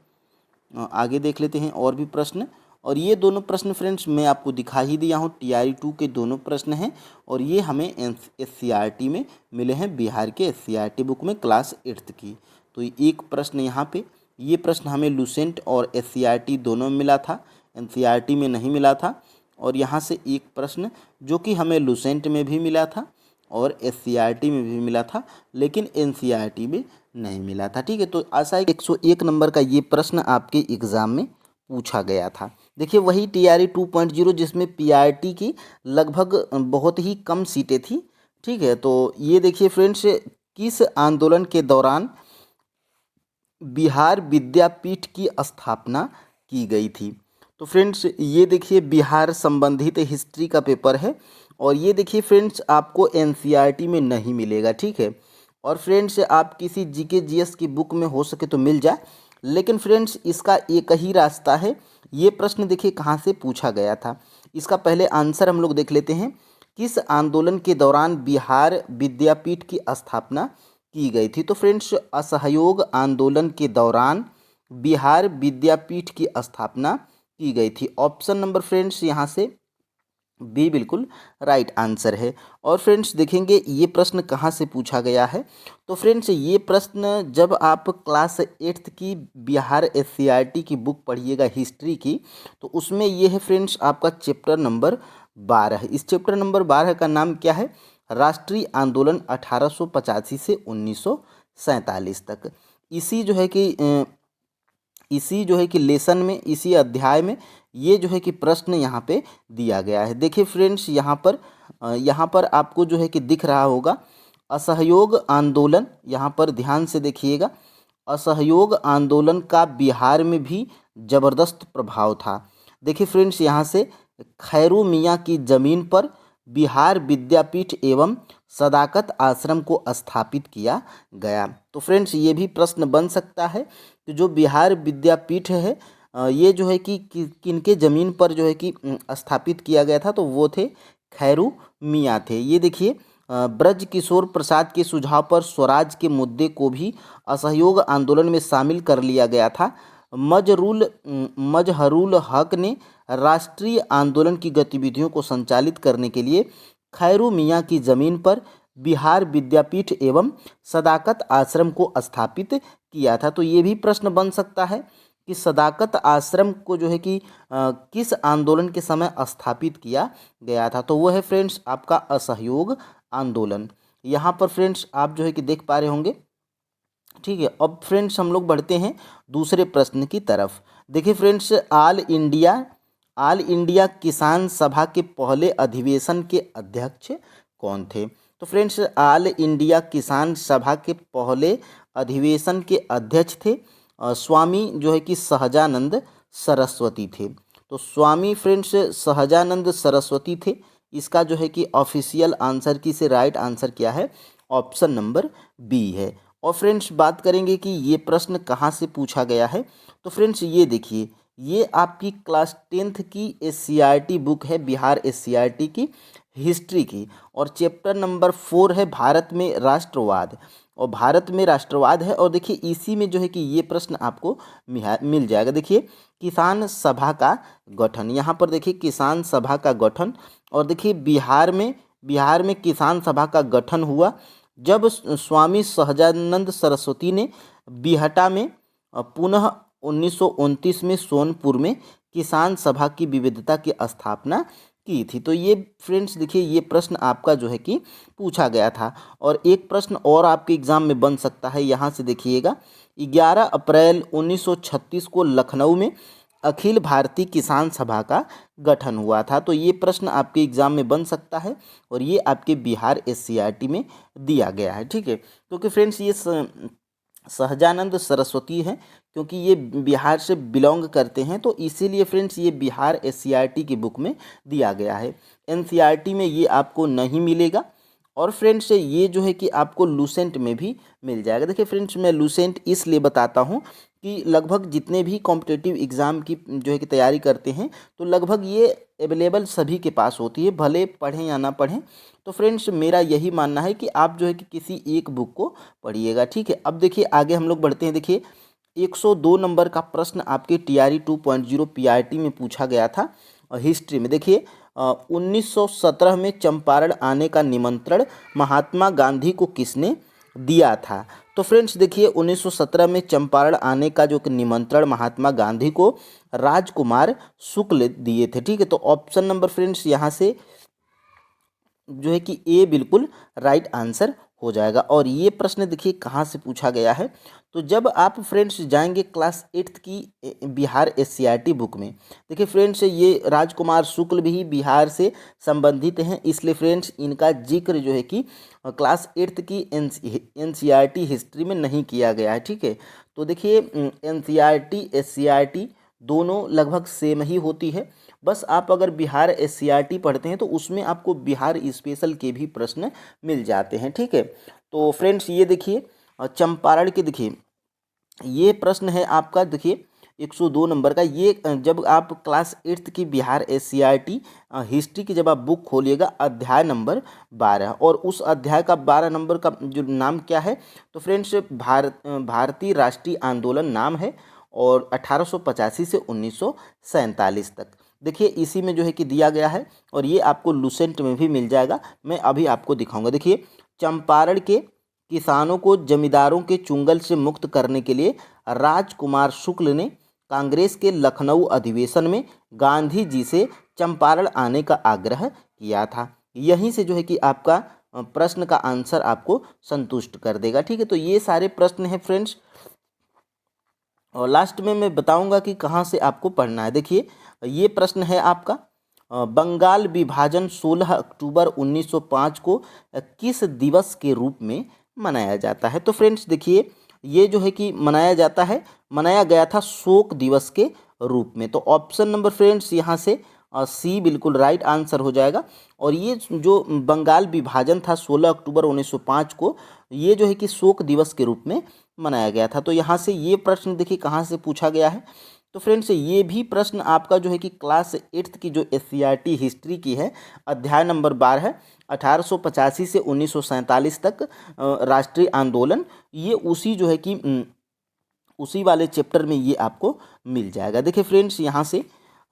आगे देख लेते हैं और भी प्रश्न। और ये दोनों प्रश्न फ्रेंड्स मैं आपको दिखा ही दिया हूँ, TRE 2 के दोनों प्रश्न हैं। और ये हमें SCRT में मिले हैं, बिहार के SCRT बुक में क्लास 8th की। तो एक प्रश्न यहाँ पे, ये प्रश्न हमें लुसेंट और SCRT दोनों में मिला था, NCERT में नहीं मिला था। और यहाँ से एक प्रश्न जो कि हमें लुसेंट में भी मिला था और SCRT में भी मिला था, लेकिन NCERT में नहीं मिला था। ठीक है, तो आशा है 101 नंबर का ये प्रश्न आपके एग्ज़ाम में पूछा गया था। देखिए, वही TRE 2.0 जिसमें PRT की लगभग बहुत ही कम सीटें थी। ठीक है, तो ये देखिए फ्रेंड्स, किस आंदोलन के दौरान बिहार विद्यापीठ की स्थापना की गई थी? तो फ्रेंड्स, ये देखिए बिहार संबंधित हिस्ट्री का पेपर है। और ये देखिए फ्रेंड्स, आपको NCERT में नहीं मिलेगा। ठीक है, और फ्रेंड्स, आप किसी GK GS की बुक में हो सके तो मिल जाए। लेकिन फ्रेंड्स, इसका एक ही रास्ता है। ये प्रश्न देखिए कहाँ से पूछा गया था। इसका पहले आंसर हम लोग देख लेते हैं। किस आंदोलन के दौरान बिहार विद्यापीठ की स्थापना की गई थी? तो फ्रेंड्स, असहयोग आंदोलन के दौरान बिहार विद्यापीठ की स्थापना की गई थी। ऑप्शन नंबर फ्रेंड्स यहाँ से बी बिल्कुल राइट आंसर है। और फ्रेंड्स देखेंगे ये प्रश्न कहाँ से पूछा गया है। तो फ्रेंड्स, ये प्रश्न जब आप क्लास 8th की बिहार SCRT की बुक पढ़िएगा हिस्ट्री की, तो उसमें ये है फ्रेंड्स आपका चैप्टर नंबर 12। इस चैप्टर नंबर 12 का नाम क्या है? राष्ट्रीय आंदोलन 1885 से 1947 तक। इसी जो है कि लेसन में, इसी अध्याय में ये जो है कि प्रश्न यहाँ पे दिया गया है। देखिए फ्रेंड्स, यहाँ पर आपको जो है कि दिख रहा होगा असहयोग आंदोलन। यहाँ पर ध्यान से देखिएगा, असहयोग आंदोलन का बिहार में भी ज़बरदस्त प्रभाव था। देखिए फ्रेंड्स, यहाँ से खैरू मियाँ की ज़मीन पर बिहार विद्यापीठ एवं सदाकत आश्रम को स्थापित किया गया। तो फ्रेंड्स, ये भी प्रश्न बन सकता है कि जो बिहार विद्यापीठ है, ये जो है कि किनके ज़मीन पर जो है कि स्थापित किया गया था? तो वो थे खैरू मियाँ थे। ये देखिए, ब्रज किशोर प्रसाद के सुझाव पर स्वराज के मुद्दे को भी असहयोग आंदोलन में शामिल कर लिया गया था। मजहरुल हक ने राष्ट्रीय आंदोलन की गतिविधियों को संचालित करने के लिए खैरू मियाँ की ज़मीन पर बिहार विद्यापीठ एवं सदाकत आश्रम को स्थापित किया था। तो ये भी प्रश्न बन सकता है कि सदाकत आश्रम को जो है कि किस आंदोलन के समय स्थापित किया गया था? तो वो है फ्रेंड्स आपका असहयोग आंदोलन। यहाँ पर फ्रेंड्स आप जो है कि देख पा रहे होंगे। ठीक है, अब फ्रेंड्स हम लोग बढ़ते हैं दूसरे प्रश्न की तरफ। देखिए फ्रेंड्स, ऑल इंडिया किसान सभा के पहले अधिवेशन के अध्यक्ष कौन थे? तो फ्रेंड्स, ऑल इंडिया किसान सभा के पहले अधिवेशन के अध्यक्ष थे स्वामी जो है कि सहजानंद सरस्वती थे। तो स्वामी फ्रेंड्स सहजानंद सरस्वती थे। इसका जो है कि ऑफिशियल आंसर की से राइट आंसर क्या है? ऑप्शन नंबर बी है। और फ्रेंड्स बात करेंगे कि ये प्रश्न कहाँ से पूछा गया है। तो फ्रेंड्स ये देखिए, ये आपकी क्लास 10th की SCRT बुक है, बिहार SCRT की हिस्ट्री की, और चैप्टर नंबर 4 है भारत में राष्ट्रवाद। और भारत में राष्ट्रवाद है। और देखिए इसी में जो है कि ये प्रश्न आपको मिल जाएगा। देखिए, किसान सभा का गठन, यहाँ पर देखिए किसान सभा का गठन। और देखिए बिहार में बिहार में किसान सभा का गठन हुआ जब स्वामी सहजानंद सरस्वती ने बिहटा में पुनः 1929 में सोनपुर में किसान सभा की विविधता की स्थापना की थी। तो ये फ्रेंड्स देखिए, ये प्रश्न आपका जो है कि पूछा गया था। और एक प्रश्न और आपके एग्जाम में बन सकता है, यहाँ से देखिएगा, 11 अप्रैल 1936 को लखनऊ में अखिल भारतीय किसान सभा का गठन हुआ था। तो ये प्रश्न आपके एग्जाम में बन सकता है और ये आपके बिहार SCRT में दिया गया है। ठीक है, क्योंकि फ्रेंड्स ये सहजानंद सरस्वती हैं, क्योंकि ये बिहार से बिलोंग करते हैं, तो इसीलिए फ्रेंड्स ये बिहार SCRT की बुक में दिया गया है। NCERT में ये आपको नहीं मिलेगा। और फ्रेंड्स ये जो है कि आपको लूसेंट में भी मिल जाएगा। देखिए फ्रेंड्स, मैं लूसेंट इसलिए बताता हूँ कि लगभग जितने भी कॉम्पिटिटिव एग्ज़ाम की जो है कि तैयारी करते हैं, तो लगभग ये अवेलेबल सभी के पास होती है, भले पढ़ें या ना पढ़ें। तो फ्रेंड्स मेरा यही मानना है कि आप जो है कि किसी एक बुक को पढ़िएगा। ठीक है, अब देखिए आगे हम लोग बढ़ते हैं। देखिए 102 नंबर का प्रश्न आपके TRE 2.0 PRT में पूछा गया था हिस्ट्री में। देखिए 1917 में चंपारण आने का निमंत्रण महात्मा गांधी को किसने दिया था? तो फ्रेंड्स देखिए 1917 में चंपारण आने का जो निमंत्रण महात्मा गांधी को राजकुमार शुक्ल दिए थे। ठीक है, तो ऑप्शन नंबर फ्रेंड्स यहाँ से जो है कि ए बिल्कुल राइट आंसर हो जाएगा। और ये प्रश्न देखिए कहाँ से पूछा गया है, तो जब आप फ्रेंड्स जाएंगे क्लास 8th की बिहार SCRT बुक में, देखिए फ्रेंड्स ये राजकुमार शुक्ल भी बिहार से संबंधित हैं, इसलिए फ्रेंड्स इनका जिक्र जो है कि क्लास 8th की NCERT हिस्ट्री में नहीं किया गया है। ठीक है, तो देखिए NCERT SCRT दोनों लगभग सेम ही होती है। बस आप अगर बिहार SCRT पढ़ते हैं तो उसमें आपको बिहार स्पेशल के भी प्रश्न मिल जाते हैं। ठीक है, तो फ्रेंड्स ये देखिए चंपारण के, देखिए ये प्रश्न है आपका, देखिए 102 नंबर का। ये जब आप क्लास 8th की बिहार SCRT हिस्ट्री की जब आप बुक खोलिएगा, अध्याय नंबर 12, और उस अध्याय का 12 नंबर का जो नाम क्या है, तो फ्रेंड्स भारतीय राष्ट्रीय आंदोलन नाम है, और 1885 से 1947 तक देखिए इसी में जो है कि दिया गया है। और ये आपको लूसेंट में भी मिल जाएगा, मैं अभी आपको दिखाऊंगा। देखिए चंपारण के किसानों को जमींदारों के चुंगल से मुक्त करने के लिए राजकुमार शुक्ल ने कांग्रेस के लखनऊ अधिवेशन में गांधी जी से चंपारण आने का आग्रह किया था। यहीं से जो है कि आपका प्रश्न का आंसर आपको संतुष्ट कर देगा। ठीक है, तो ये सारे प्रश्न हैं फ्रेंड्स, और लास्ट में मैं बताऊंगा कि कहाँ से आपको पढ़ना है। देखिए ये प्रश्न है आपका, बंगाल विभाजन 16 अक्टूबर 1905 को किस दिवस के रूप में मनाया जाता है? तो फ्रेंड्स देखिए ये जो है कि मनाया गया था शोक दिवस के रूप में। तो ऑप्शन नंबर फ्रेंड्स यहाँ से सी बिल्कुल राइट आंसर हो जाएगा। और ये जो बंगाल विभाजन था 16 अक्टूबर 1905 को, ये जो है कि शोक दिवस के रूप में मनाया गया था। तो यहाँ से ये प्रश्न देखिए कहाँ से पूछा गया है, तो फ्रेंड्स ये भी प्रश्न आपका जो है कि क्लास 8th की जो SCRT हिस्ट्री की है, अध्याय नंबर 12 है, 1885 से 1947 तक राष्ट्रीय आंदोलन, ये उसी जो है कि उसी वाले चैप्टर में ये आपको मिल जाएगा। देखिए फ्रेंड्स यहाँ से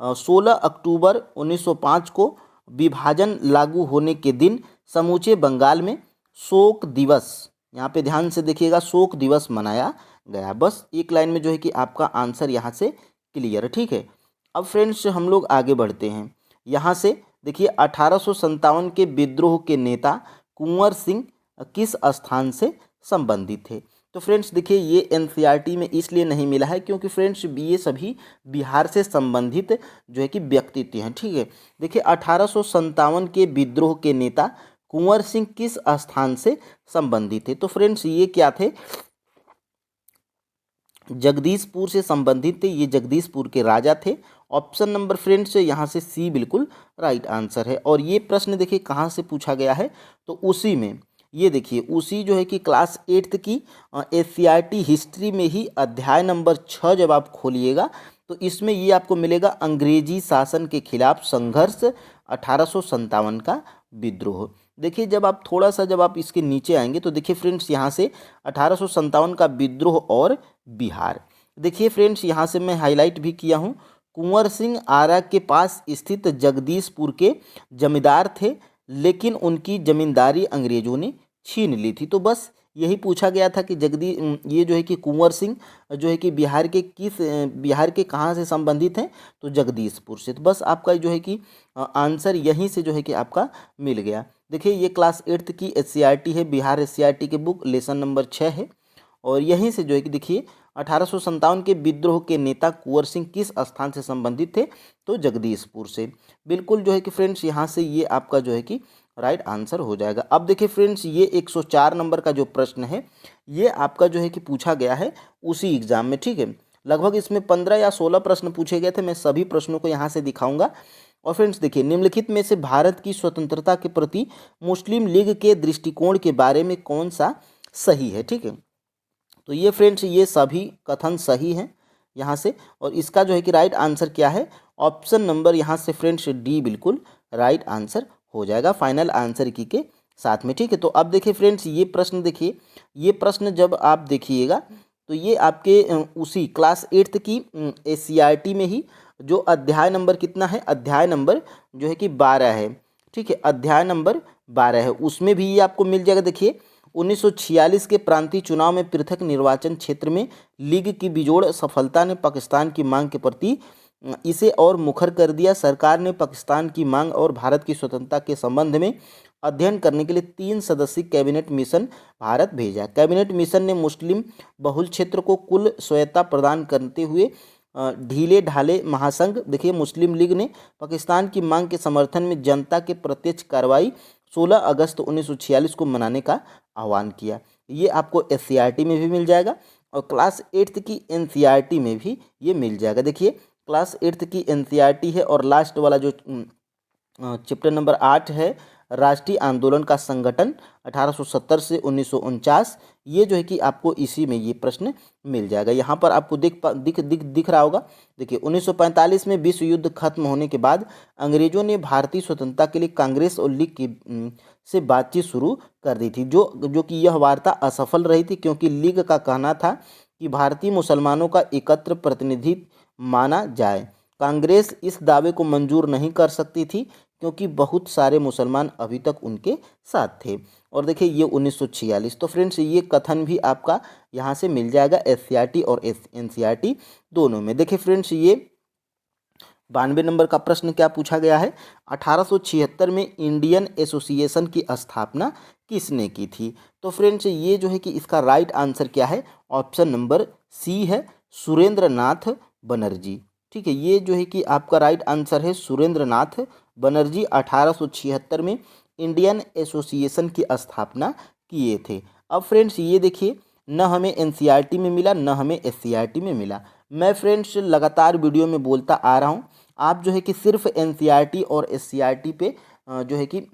16 अक्टूबर 1905 को विभाजन लागू होने के दिन समूचे बंगाल में शोक दिवस, यहाँ पे ध्यान से देखिएगा, शोक दिवस मनाया गया। बस एक लाइन में जो है कि आपका आंसर यहाँ से क्लियर है। ठीक है, अब फ्रेंड्स हम लोग आगे बढ़ते हैं। यहाँ से देखिए 1857 के विद्रोह के नेता कुंवर सिंह किस स्थान से संबंधित थे? तो फ्रेंड्स देखिए ये NCERT में इसलिए नहीं मिला है क्योंकि फ्रेंड्स ये सभी बिहार से संबंधित जो है कि व्यक्तित्व हैं। ठीक है, देखिए 1857 के विद्रोह के नेता कुंवर सिंह किस स्थान से संबंधित थे? तो फ्रेंड्स ये क्या थे? जगदीशपुर से संबंधित थे, ये जगदीशपुर के राजा थे। ऑप्शन नंबर फ्रेंड्स यहाँ से सी बिल्कुल राइट आंसर है। और ये प्रश्न देखिए कहाँ से पूछा गया है, तो उसी में ये देखिए उसी जो है कि क्लास 8th की SCRT हिस्ट्री में ही अध्याय नंबर 6 जब आप खोलिएगा तो इसमें ये आपको मिलेगा, अंग्रेजी शासन के खिलाफ संघर्ष 1857 का विद्रोह। देखिए जब आप इसके नीचे आएंगे तो देखिए फ्रेंड्स यहाँ से 1857 का विद्रोह और बिहार, देखिए फ्रेंड्स यहाँ से मैं हाईलाइट भी किया हूँ, कुंवर सिंह आरा के पास स्थित जगदीशपुर के जमींदार थे, लेकिन उनकी जमींदारी अंग्रेजों ने छीन ली थी। तो बस यही पूछा गया था कि ये जो है कि कुंवर सिंह जो है कि बिहार के कहाँ से संबंधित हैं, तो जगदीशपुर से। तो बस आपका जो है कि आंसर यहीं से जो है कि आपका मिल गया। देखिए ये क्लास 8th की SCERT है, बिहार SCERT की बुक, लेसन नंबर 6 है। और यहीं से जो है कि देखिए 1857 के विद्रोह के नेता कुंवर सिंह किस स्थान से संबंधित थे, तो जगदीशपुर से। बिल्कुल जो है कि फ्रेंड्स यहाँ से ये आपका जो है कि राइट आंसर हो जाएगा। अब देखिए फ्रेंड्स ये 104 नंबर का जो प्रश्न है ये आपका जो है कि पूछा गया है उसी एग्जाम में, ठीक है। लगभग इसमें 15 या 16 प्रश्न पूछे गए थे। मैं सभी प्रश्नों को यहाँ से दिखाऊंगा। और फ्रेंड्स देखिए, निम्नलिखित में से भारत की स्वतंत्रता के प्रति मुस्लिम लीग के दृष्टिकोण के बारे में कौन सा सही है, ठीक है। तो ये फ्रेंड्स ये सभी कथन सही हैं यहाँ से। और इसका जो है कि राइट आंसर क्या है, ऑप्शन नंबर यहाँ से फ्रेंड्स डी बिल्कुल राइट आंसर हो जाएगा फाइनल आंसर की के साथ में, ठीक है। तो अब देखिए फ्रेंड्स ये प्रश्न देखिए, ये प्रश्न जब आप देखिएगा तो ये आपके उसी क्लास 8th की SCERT में ही जो अध्याय नंबर कितना है, अध्याय नंबर जो है कि 12 है, ठीक है। अध्याय नंबर 12 है, उसमें भी ये आपको मिल जाएगा। देखिए 1946 के प्रांतीय चुनाव में पृथक निर्वाचन क्षेत्र में लीग की बेजोड़ सफलता ने पाकिस्तान की मांग के प्रति इसे और मुखर कर दिया। सरकार ने पाकिस्तान की मांग और भारत की स्वतंत्रता के संबंध में अध्ययन करने के लिए 3 सदस्यीय कैबिनेट मिशन भारत भेजा। कैबिनेट मिशन ने मुस्लिम बहुल क्षेत्र को कुल स्वायत्तता प्रदान करते हुए ढीले ढाले महासंघ, देखिए मुस्लिम लीग ने पाकिस्तान की मांग के समर्थन में जनता के प्रत्यक्ष कार्रवाई 16 अगस्त 1946 को मनाने का आह्वान किया। ये आपको SCERT में भी मिल जाएगा और क्लास 8th की NCERT में भी ये मिल जाएगा। देखिए क्लास 8th की NCERT है और लास्ट वाला जो चैप्टर नंबर 8 है, राष्ट्रीय आंदोलन का संगठन 1870 से 1949, ये जो है कि आपको इसी में ये प्रश्न मिल जाएगा। यहाँ पर आपको दिख रहा होगा। देखिए 1945 में विश्व युद्ध खत्म होने के बाद अंग्रेजों ने भारतीय स्वतंत्रता के लिए कांग्रेस और लीग की से बातचीत शुरू कर दी थी, जो कि यह वार्ता असफल रही थी, क्योंकि लीग का कहना था कि भारतीय मुसलमानों का एकत्र प्रतिनिधित्व माना जाए। कांग्रेस इस दावे को मंजूर नहीं कर सकती थी क्योंकि बहुत सारे मुसलमान अभी तक उनके साथ थे। और देखिए ये 1946। तो फ्रेंड्स ये कथन भी आपका यहाँ से मिल जाएगा SCERT और NCERT दोनों में। देखिए फ्रेंड्स ये 92 नंबर का प्रश्न क्या पूछा गया है, 1876 में इंडियन एसोसिएशन की स्थापना किसने की थी। तो फ्रेंड्स ये जो है कि इसका राइट आंसर क्या है, ऑप्शन नंबर सी है, सुरेंद्र नाथ बनर्जी, ठीक है। ये जो है कि आपका राइट आंसर है सुरेंद्र नाथ बनर्जी 1876 में इंडियन एसोसिएशन की स्थापना किए थे। अब फ्रेंड्स ये देखिए, न हमें NCERT में मिला न हमें SCERT में मिला। मैं फ्रेंड्स लगातार वीडियो में बोलता आ रहा हूँ, आप जो है कि सिर्फ NCERT और SCERT पे जो है कि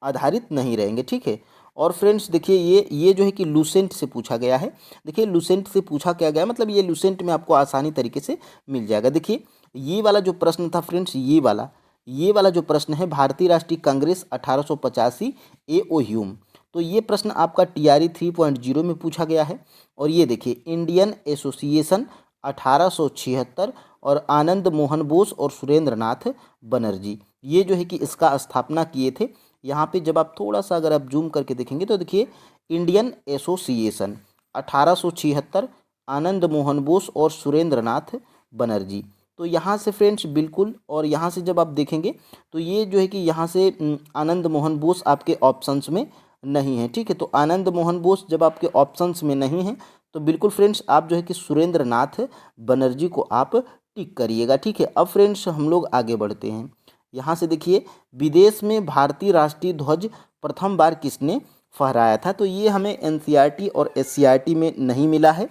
आधारित नहीं रहेंगे, ठीक है। और फ्रेंड्स देखिए ये जो है कि लूसेंट से पूछा गया है। देखिए लूसेंट से पूछा क्या गया, मतलब ये लूसेंट में आपको आसानी तरीके से मिल जाएगा। देखिए ये वाला जो प्रश्न था फ्रेंड्स, ये वाला जो प्रश्न है, भारतीय राष्ट्रीय कांग्रेस 1885 A.O. ह्यूम, तो ये प्रश्न आपका TRE 3.0 में पूछा गया है। और ये देखिए इंडियन एसोसिएशन 1876 और आनंद मोहन बोस और सुरेंद्र नाथ बनर्जी, ये जो है कि इसका स्थापना किए थे। यहाँ पे जब आप थोड़ा सा अगर आप जूम करके देखेंगे तो देखिए इंडियन एसोसिएशन 1876, आनंद मोहन बोस और सुरेंद्र नाथ बनर्जी। तो यहाँ से फ्रेंड्स बिल्कुल, और यहाँ से जब आप देखेंगे तो ये जो है कि यहाँ से आनंद मोहन बोस आपके ऑप्शंस में नहीं है, ठीक है। तो आनंद मोहन बोस जब आपके ऑप्शंस में नहीं है तो बिल्कुल फ्रेंड्स आप जो है कि सुरेंद्र नाथ बनर्जी को आप टिक करिएगा, ठीक है। अब फ्रेंड्स हम लोग आगे बढ़ते हैं। यहाँ से देखिए, विदेश में भारतीय राष्ट्रीय ध्वज प्रथम बार किसने फहराया था, तो ये हमें NCERT और SCERT में नहीं मिला है।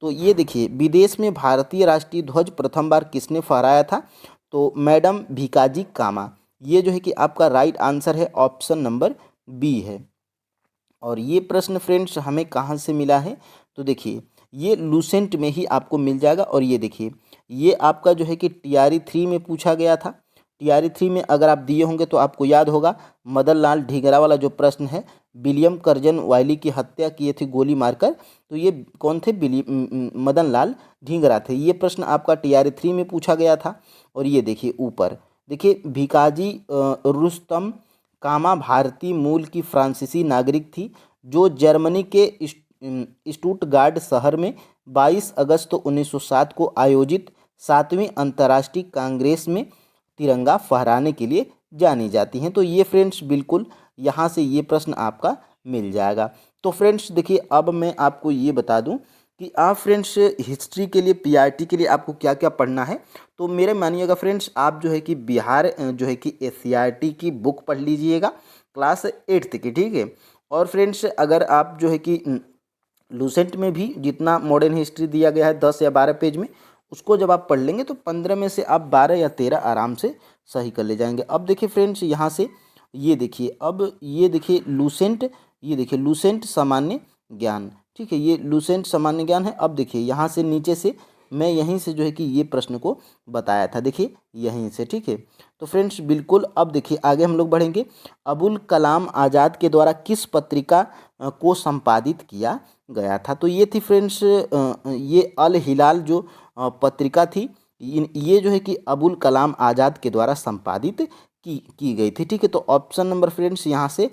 तो ये देखिए, विदेश में भारतीय राष्ट्रीय ध्वज प्रथम बार किसने फहराया था, तो मैडम भीकाजी कामा, ये जो है कि आपका राइट आंसर है, ऑप्शन नंबर बी है। और ये प्रश्न फ्रेंड्स हमें कहाँ से मिला है, तो देखिए ये लूसेंट में ही आपको मिल जाएगा। और ये देखिए ये आपका जो है कि TRE 3 में पूछा गया था। TRE 3 में अगर आप दिए होंगे तो आपको याद होगा, मदन लाल ढींगरा वाला जो प्रश्न है, विलियम कर्जन वायली की हत्या किए थे गोली मारकर, तो ये कौन थे, मदन लाल ढींगरा थे। ये प्रश्न आपका TRE 3 में पूछा गया था। और ये देखिए ऊपर देखिए भिकाजी रुस्तम कामा भारतीय मूल की फ्रांसीसी नागरिक थी जो जर्मनी के स्टुटगार्ट शहर में 22 अगस्त 1907 को आयोजित 7वीं अंतर्राष्ट्रीय कांग्रेस में तिरंगा फहराने के लिए जानी जाती हैं। तो ये फ्रेंड्स बिल्कुल यहाँ से ये प्रश्न आपका मिल जाएगा। तो फ्रेंड्स देखिए अब मैं आपको ये बता दूं कि आप फ्रेंड्स हिस्ट्री के लिए पीआरटी के लिए आपको क्या क्या पढ़ना है। तो मेरे मानिएगा फ्रेंड्स आप जो है कि बिहार जो है कि एससीईआरटी की बुक पढ़ लीजिएगा क्लास 8th की, ठीक है। और फ्रेंड्स अगर आप जो है कि लूसेंट में भी जितना मॉडर्न हिस्ट्री दिया गया है 10 या 12 पेज में, उसको जब आप पढ़ लेंगे तो 15 में से आप 12 या 13 आराम से सही कर ले जाएंगे। अब देखिए फ्रेंड्स यहाँ से ये देखिए, अब ये देखिए लूसेंट, ये देखिए लूसेंट सामान्य ज्ञान, ठीक है, ये लूसेंट सामान्य ज्ञान है। अब देखिए यहाँ से नीचे से मैं यहीं से जो है कि ये प्रश्न को बताया था, देखिए यहीं से, ठीक है। तो फ्रेंड्स बिल्कुल अब देखिए आगे हम लोग बढ़ेंगे। अबुल कलाम आज़ाद के द्वारा किस पत्रिका को संपादित किया गया था? तो ये थी फ्रेंड्स ये अल हिलाल जो पत्रिका थी, ये जो है कि अबुल कलाम आज़ाद के द्वारा संपादित की गई थी, ठीक है। तो ऑप्शन नंबर फ्रेंड्स यहाँ से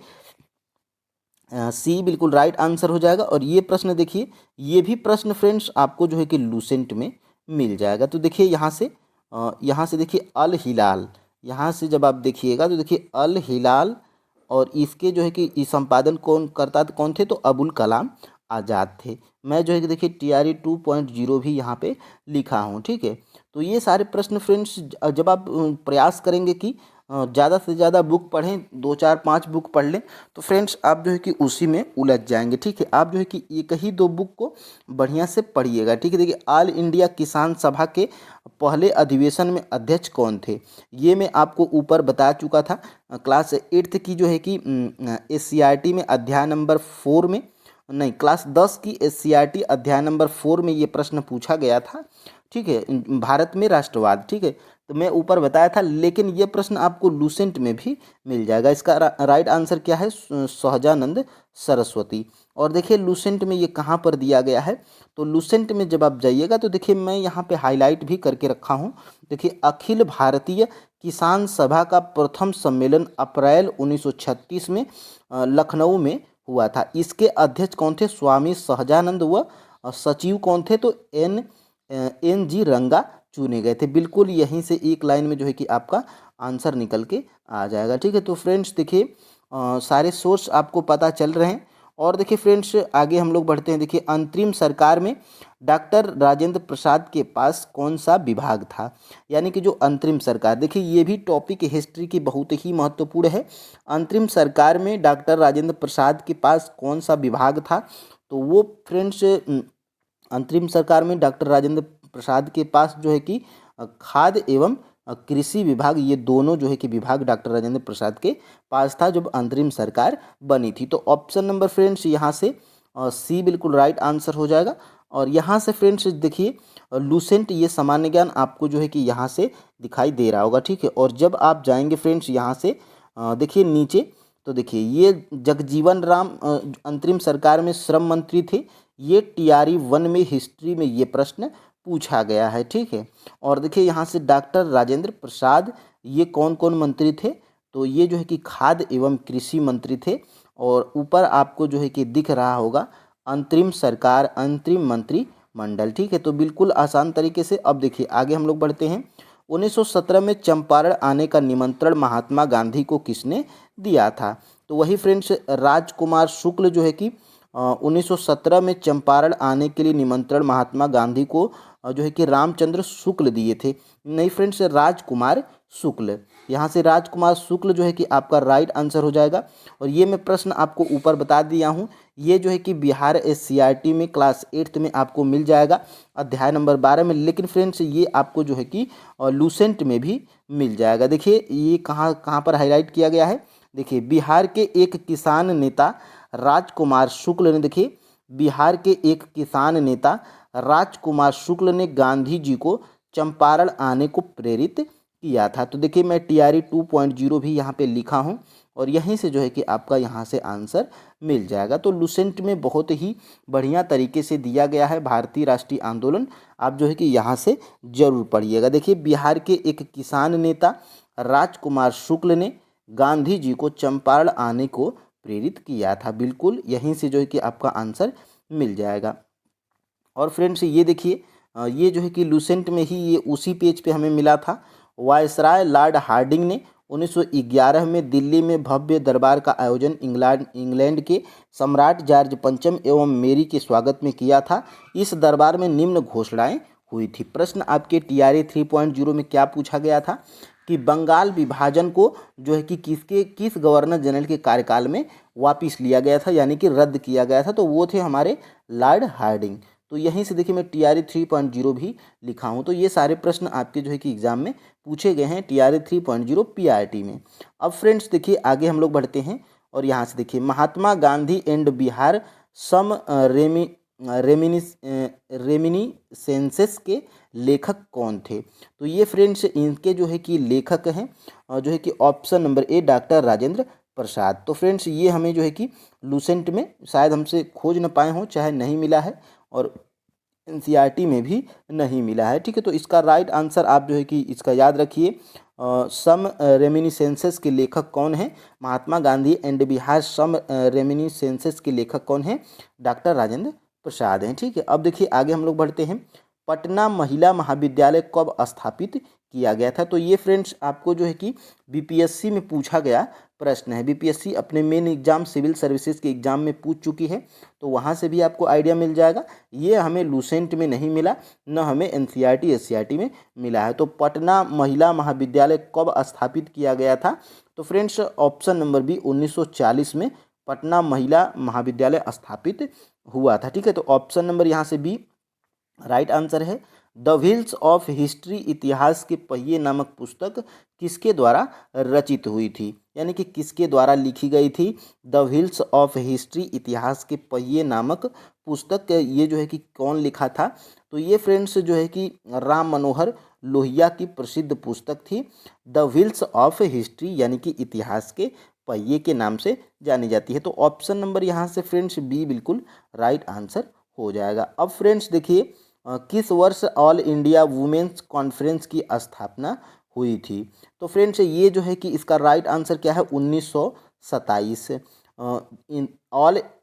सी बिल्कुल राइट आंसर हो जाएगा। और ये प्रश्न देखिए, ये भी प्रश्न फ्रेंड्स आपको जो है कि लूसेंट में मिल जाएगा। तो देखिए यहाँ से देखिए अल हिलाल, यहाँ से जब आप देखिएगा तो देखिए अल हिलाल, और इसके जो है कि इस संपादन कौन थे? तो अबुल कलाम आज़ाद थे। मैं जो है कि देखिए TRE 2.0 भी यहाँ पे लिखा हूँ, ठीक है। तो ये सारे प्रश्न फ्रेंड्स जब आप प्रयास करेंगे कि ज़्यादा से ज़्यादा बुक पढ़ें, 2 4 5 बुक पढ़ लें, तो फ्रेंड्स आप जो है कि उसी में उलझ जाएंगे, ठीक है। आप जो है कि एक ही 2 बुक को बढ़िया से पढ़िएगा, ठीक है। देखिए ऑल इंडिया किसान सभा के पहले अधिवेशन में अध्यक्ष कौन थे? ये मैं आपको ऊपर बता चुका था। क्लास 8th की जो है कि SCRT में अध्याय नंबर 4 में, नहीं क्लास 10 की SCRT अध्याय नंबर 4 में ये प्रश्न पूछा गया था, ठीक है, भारत में राष्ट्रवाद, ठीक है। तो मैं ऊपर बताया था, लेकिन ये प्रश्न आपको लूसेंट में भी मिल जाएगा। इसका राइट आंसर क्या है? सहजानंद सरस्वती। और देखिए लूसेंट में ये कहाँ पर दिया गया है? तो लूसेंट में जब आप जाइएगा तो देखिए मैं यहाँ पे हाईलाइट भी करके रखा हूँ। देखिए अखिल भारतीय किसान सभा का प्रथम सम्मेलन अप्रैल 1936 में लखनऊ में हुआ था। इसके अध्यक्ष कौन थे? स्वामी सहजानंद। व सचिव कौन थे? तो NG रंगा चुने गए थे। बिल्कुल यहीं से एक लाइन में जो है कि आपका आंसर निकल के आ जाएगा, ठीक है। तो फ्रेंड्स देखिए सारे सोर्स आपको पता चल रहे हैं। और देखिए फ्रेंड्स आगे हम लोग बढ़ते हैं। देखिए अंतरिम सरकार में डॉक्टर राजेंद्र प्रसाद के पास कौन सा विभाग था? यानी कि जो अंतरिम सरकार, देखिए ये भी टॉपिक हिस्ट्री की बहुत ही महत्वपूर्ण है। अंतरिम सरकार में डॉक्टर राजेंद्र प्रसाद के पास कौन सा विभाग था? तो वो फ्रेंड्स अंतरिम सरकार में डॉक्टर राजेंद्र प्रसाद के पास जो है कि खाद्य एवं कृषि विभाग, ये दोनों जो है कि विभाग डॉक्टर राजेंद्र प्रसाद के पास था जब अंतरिम सरकार बनी थी। तो ऑप्शन नंबर फ्रेंड्स यहाँ से सी बिल्कुल राइट आंसर हो जाएगा। और यहाँ से फ्रेंड्स देखिए लूसेंट ये सामान्य ज्ञान आपको जो है कि यहाँ से दिखाई दे रहा होगा, ठीक है। और जब आप जाएंगे फ्रेंड्स यहाँ से देखिए नीचे, तो देखिए ये जगजीवन राम अंतरिम सरकार में श्रम मंत्री थे। ये TRE 1 में हिस्ट्री में ये प्रश्न पूछा गया है, ठीक है। और देखिए यहाँ से डॉक्टर राजेंद्र प्रसाद ये कौन कौन मंत्री थे? तो ये जो है कि खाद्य एवं कृषि मंत्री थे। और ऊपर आपको जो है कि दिख रहा होगा अंतरिम सरकार, अंतरिम मंत्री मंडल, ठीक है। तो बिल्कुल आसान तरीके से अब देखिए आगे हम लोग बढ़ते हैं। 1917 में चंपारण आने का निमंत्रण महात्मा गांधी को किसने दिया था? तो वही फ्रेंड्स राजकुमार शुक्ल जो है कि 1917 में चंपारण आने के लिए निमंत्रण महात्मा गांधी को जो है कि रामचंद्र शुक्ल दिए थे। नहीं फ्रेंड्स राजकुमार शुक्ल, यहाँ से राजकुमार शुक्ल जो है कि आपका राइट आंसर हो जाएगा। और ये मैं प्रश्न आपको ऊपर बता दिया हूँ, ये जो है कि बिहार SCRT में क्लास 8th में आपको मिल जाएगा अध्याय नंबर 12 में। लेकिन फ्रेंड्स ये आपको जो है कि लूसेंट में भी मिल जाएगा। देखिए ये कहाँ कहाँ पर हाईलाइट किया गया है? देखिए बिहार के एक किसान नेता राजकुमार शुक्ल ने, देखिए बिहार के एक किसान नेता राजकुमार शुक्ल ने गांधी जी को चंपारण आने को प्रेरित किया था। तो देखिए मैं TRE 2.0 भी यहाँ पे लिखा हूँ और यहीं से जो है कि आपका यहाँ से आंसर मिल जाएगा। तो लूसेंट में बहुत ही बढ़िया तरीके से दिया गया है भारतीय राष्ट्रीय आंदोलन, आप जो है कि यहाँ से जरूर पढ़िएगा। देखिए बिहार के एक किसान नेता राजकुमार शुक्ल ने गांधी जी को चंपारण आने को प्रेरित किया था? बिल्कुल यहीं से जो है कि आपका आंसर मिल जाएगा। और फ्रेंड्स ये देखिए, ये जो है कि लूसेंट में ही ये उसी पेज पे हमें मिला था। वायसराय लॉर्ड हार्डिंग ने 1911 में दिल्ली में भव्य दरबार का आयोजन इंग्लैंड के सम्राट जॉर्ज पंचम एवं मेरी के स्वागत में किया था। इस दरबार में निम्न घोषणाएं हुई थी। प्रश्न आपके TRA 3.0 में क्या पूछा गया था कि बंगाल विभाजन को जो है कि किस गवर्नर जनरल के कार्यकाल में वापस लिया गया था, यानी कि रद्द किया गया था? तो वो थे हमारे लॉर्ड हार्डिंग। तो यहीं से देखिए मैं TRA 3.0 भी लिखा हूँ। तो ये सारे प्रश्न आपके जो है कि एग्जाम में पूछे गए हैं TRA 3.0 PRT में। अब फ्रेंड्स देखिए आगे हम लोग बढ़ते हैं और यहाँ से देखिए Mahatma Gandhi and Bihar some reminiscences के लेखक कौन थे? तो ये फ्रेंड्स इनके जो है कि लेखक हैं जो है कि option number A doctor Rajendra Prasad. तो फ्रेंड्स ये हमें जो है कि लूसेंट में शायद हमसे खोज न पाए हों, चाहे नहीं मिला है, और NCERT में भी नहीं मिला है। ठीक है, तो इसका राइट आंसर आप जो है कि इसका याद रखिए, सम रेमिनिसेंसेस के लेखक कौन हैं? Mahatma Gandhi and Bihar some reminiscences के लेखक कौन हैं? डॉक्टर राजेंद्र प्रसाद हैं। ठीक है, अब देखिए आगे हम लोग बढ़ते हैं। पटना महिला महाविद्यालय कब स्थापित किया गया था? तो ये फ्रेंड्स आपको जो है कि BPSC में पूछा गया प्रश्न है। BPSC अपने मेन एग्जाम सिविल सर्विसेज के एग्जाम में पूछ चुकी है, तो वहाँ से भी आपको आइडिया मिल जाएगा। ये हमें लूसेंट में नहीं मिला, न हमें NCERT SCERT में मिला है। तो पटना महिला महाविद्यालय कब स्थापित किया गया था? तो फ्रेंड्स ऑप्शन नंबर बी 1940 में पटना महिला महाविद्यालय स्थापित हुआ था। ठीक है, तो ऑप्शन नंबर यहाँ से बी राइट आंसर है। द व्हील्स ऑफ हिस्ट्री इतिहास के पहिए नामक पुस्तक किसके द्वारा रचित हुई थी, यानी कि किसके द्वारा लिखी गई थी? द व्हील्स ऑफ हिस्ट्री इतिहास के पहिए नामक पुस्तक ये जो है कि कौन लिखा था? तो ये फ्रेंड्स जो है कि राम मनोहर लोहिया की प्रसिद्ध पुस्तक थी। द व्हील्स ऑफ हिस्ट्री यानी कि इतिहास के पहिए के नाम से जानी जाती है। तो ऑप्शन नंबर यहाँ से फ्रेंड्स बी बिल्कुल राइट आंसर हो जाएगा। अब फ्रेंड्स देखिए किस वर्ष ऑल इंडिया वुमेन्स कॉन्फ्रेंस की स्थापना हुई थी? तो फ्रेंड्स ये जो है कि इसका राइट आंसर क्या है? 1927।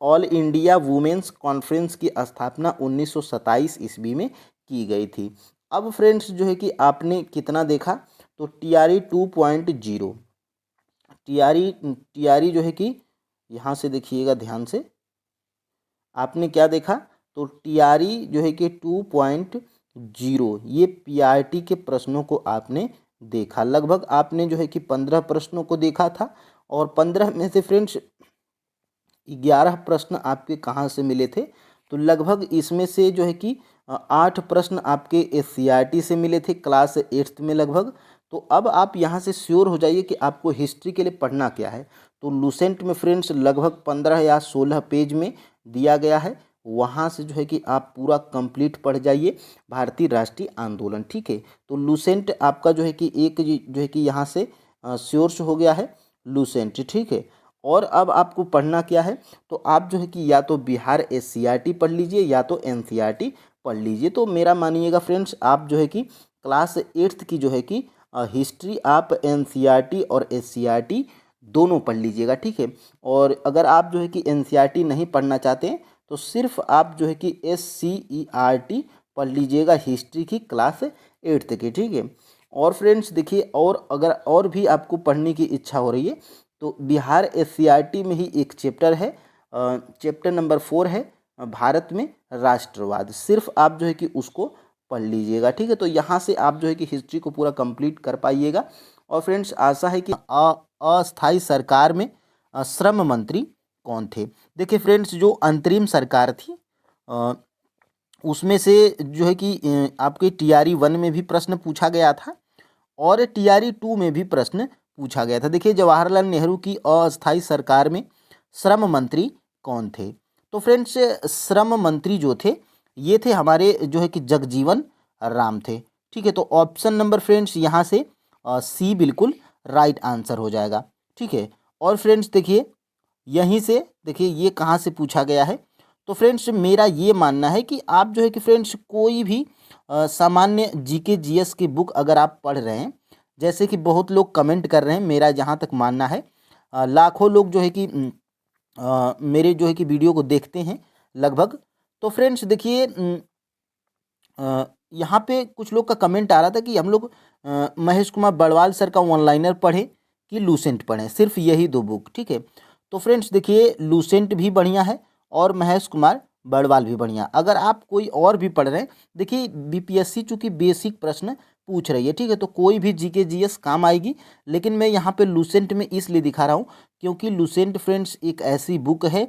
ऑल इंडिया वुमेन्स कॉन्फ्रेंस की स्थापना 1927 ईस्वी में की गई थी। अब फ्रेंड्स जो है कि आपने कितना देखा? तो TRA 2.0 TRA जो है कि यहाँ से देखिएगा ध्यान से, आपने क्या देखा? तो TRA जो है कि 2.0 ये PRT के प्रश्नों को आपने देखा। लगभग आपने जो है कि 15 प्रश्नों को देखा था, और 15 में से फ्रेंड्स 11 प्रश्न आपके कहाँ से मिले थे? तो लगभग इसमें से जो है कि 8 प्रश्न आपके SCERT से मिले थे क्लास 8th में लगभग। तो अब आप यहाँ से श्योर हो जाइए कि आपको हिस्ट्री के लिए पढ़ना क्या है। तो लूसेंट में फ्रेंड्स लगभग 15 या 16 पेज में दिया गया है, वहाँ से जो है कि आप पूरा कंप्लीट पढ़ जाइए भारतीय राष्ट्रीय आंदोलन। ठीक है, तो लूसेंट आपका जो है कि एक जो है कि यहाँ से श्योर्स हो गया है लूसेंट। ठीक है, और अब आपको पढ़ना क्या है? तो आप जो है कि या तो बिहार SCERT पढ़ लीजिए या तो NCERT पढ़ लीजिए। तो मेरा मानिएगा फ्रेंड्स, आप जो है कि क्लास 8th की जो है कि हिस्ट्री आप NCERT और SCERT दोनों पढ़ लीजिएगा। ठीक है, और अगर आप जो है कि NCERT नहीं पढ़ना चाहते हैं तो सिर्फ आप जो है कि SCERT पढ़ लीजिएगा हिस्ट्री की क्लास 8th की। ठीक है, और फ्रेंड्स देखिए, और अगर और भी आपको पढ़ने की इच्छा हो रही है तो बिहार SCERT में ही एक चैप्टर है, चैप्टर नंबर 4 है भारत में राष्ट्रवाद। सिर्फ आप जो है कि उसको पढ़ लीजिएगा। ठीक है, तो यहाँ से आप जो है कि हिस्ट्री को पूरा कंप्लीट कर पाइएगा। और फ्रेंड्स आशा है कि अस्थाई सरकार में श्रम मंत्री कौन थे? देखिए फ्रेंड्स, जो अंतरिम सरकार थी उसमें से जो है कि आपके TRA 1 में भी प्रश्न पूछा गया था और TRA 2 में भी प्रश्न पूछा गया था। देखिए जवाहरलाल नेहरू की अस्थाई सरकार में श्रम मंत्री कौन थे? तो फ्रेंड्स श्रम मंत्री जो थे ये थे हमारे जो है कि जगजीवन राम थे। ठीक है, तो ऑप्शन नंबर फ्रेंड्स यहाँ से C बिल्कुल राइट आंसर हो जाएगा। ठीक है, और फ्रेंड्स देखिए यहीं से देखिए ये कहाँ से पूछा गया है? तो फ्रेंड्स मेरा ये मानना है कि आप जो है कि फ्रेंड्स कोई भी सामान्य GK GS की बुक अगर आप पढ़ रहे हैं, जैसे कि बहुत लोग कमेंट कर रहे हैं, मेरा जहाँ तक मानना है लाखों लोग जो है कि मेरे जो है कि वीडियो को देखते हैं लगभग। तो फ्रेंड्स देखिए यहाँ पे कुछ लोग का कमेंट आ रहा था कि हम लोग महेश कुमार बड़वाल सर का ऑनलाइनर पढ़ें कि लूसेंट पढ़ें, सिर्फ यही दो बुक, ठीक है। तो फ्रेंड्स देखिए लूसेंट भी बढ़िया है और महेश कुमार बड़वाल भी बढ़िया। अगर आप कोई और भी पढ़ रहे हैं, देखिए बीपीएससी चूंकि बेसिक प्रश्न पूछ रही है, ठीक है, तो कोई भी जीके जीएस काम आएगी। लेकिन मैं यहाँ पे लूसेंट में इसलिए दिखा रहा हूँ क्योंकि लूसेंट फ्रेंड्स एक ऐसी बुक है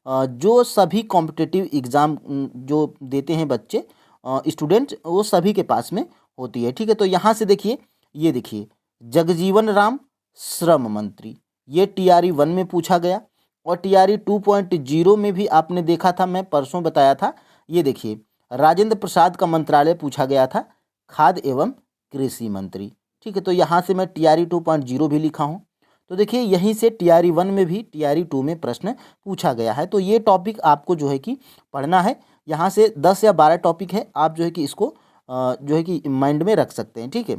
जो सभी कॉम्पिटिटिव एग्ज़ाम जो देते हैं बच्चे स्टूडेंट, वो सभी के पास में होती है, ठीक है। तो यहाँ से देखिए, ये देखिए जगजीवन राम श्रम मंत्री, ये टीआरई 1 में पूछा गया और टीआरई 2.0 में भी आपने देखा था, मैं परसों बताया था। ये देखिए राजेंद्र प्रसाद का मंत्रालय पूछा गया था, खाद्य एवं कृषि मंत्री, ठीक है। तो यहाँ से मैं टीआरई 2.0 भी लिखा हूँ। तो देखिए यहीं से टीआरई 1 में भी टीआरई 2 में प्रश्न पूछा गया है। तो ये टॉपिक आपको जो है कि पढ़ना है। यहाँ से 10 या 12 टॉपिक है, आप जो है कि इसको जो है कि माइंड में रख सकते हैं, ठीक है।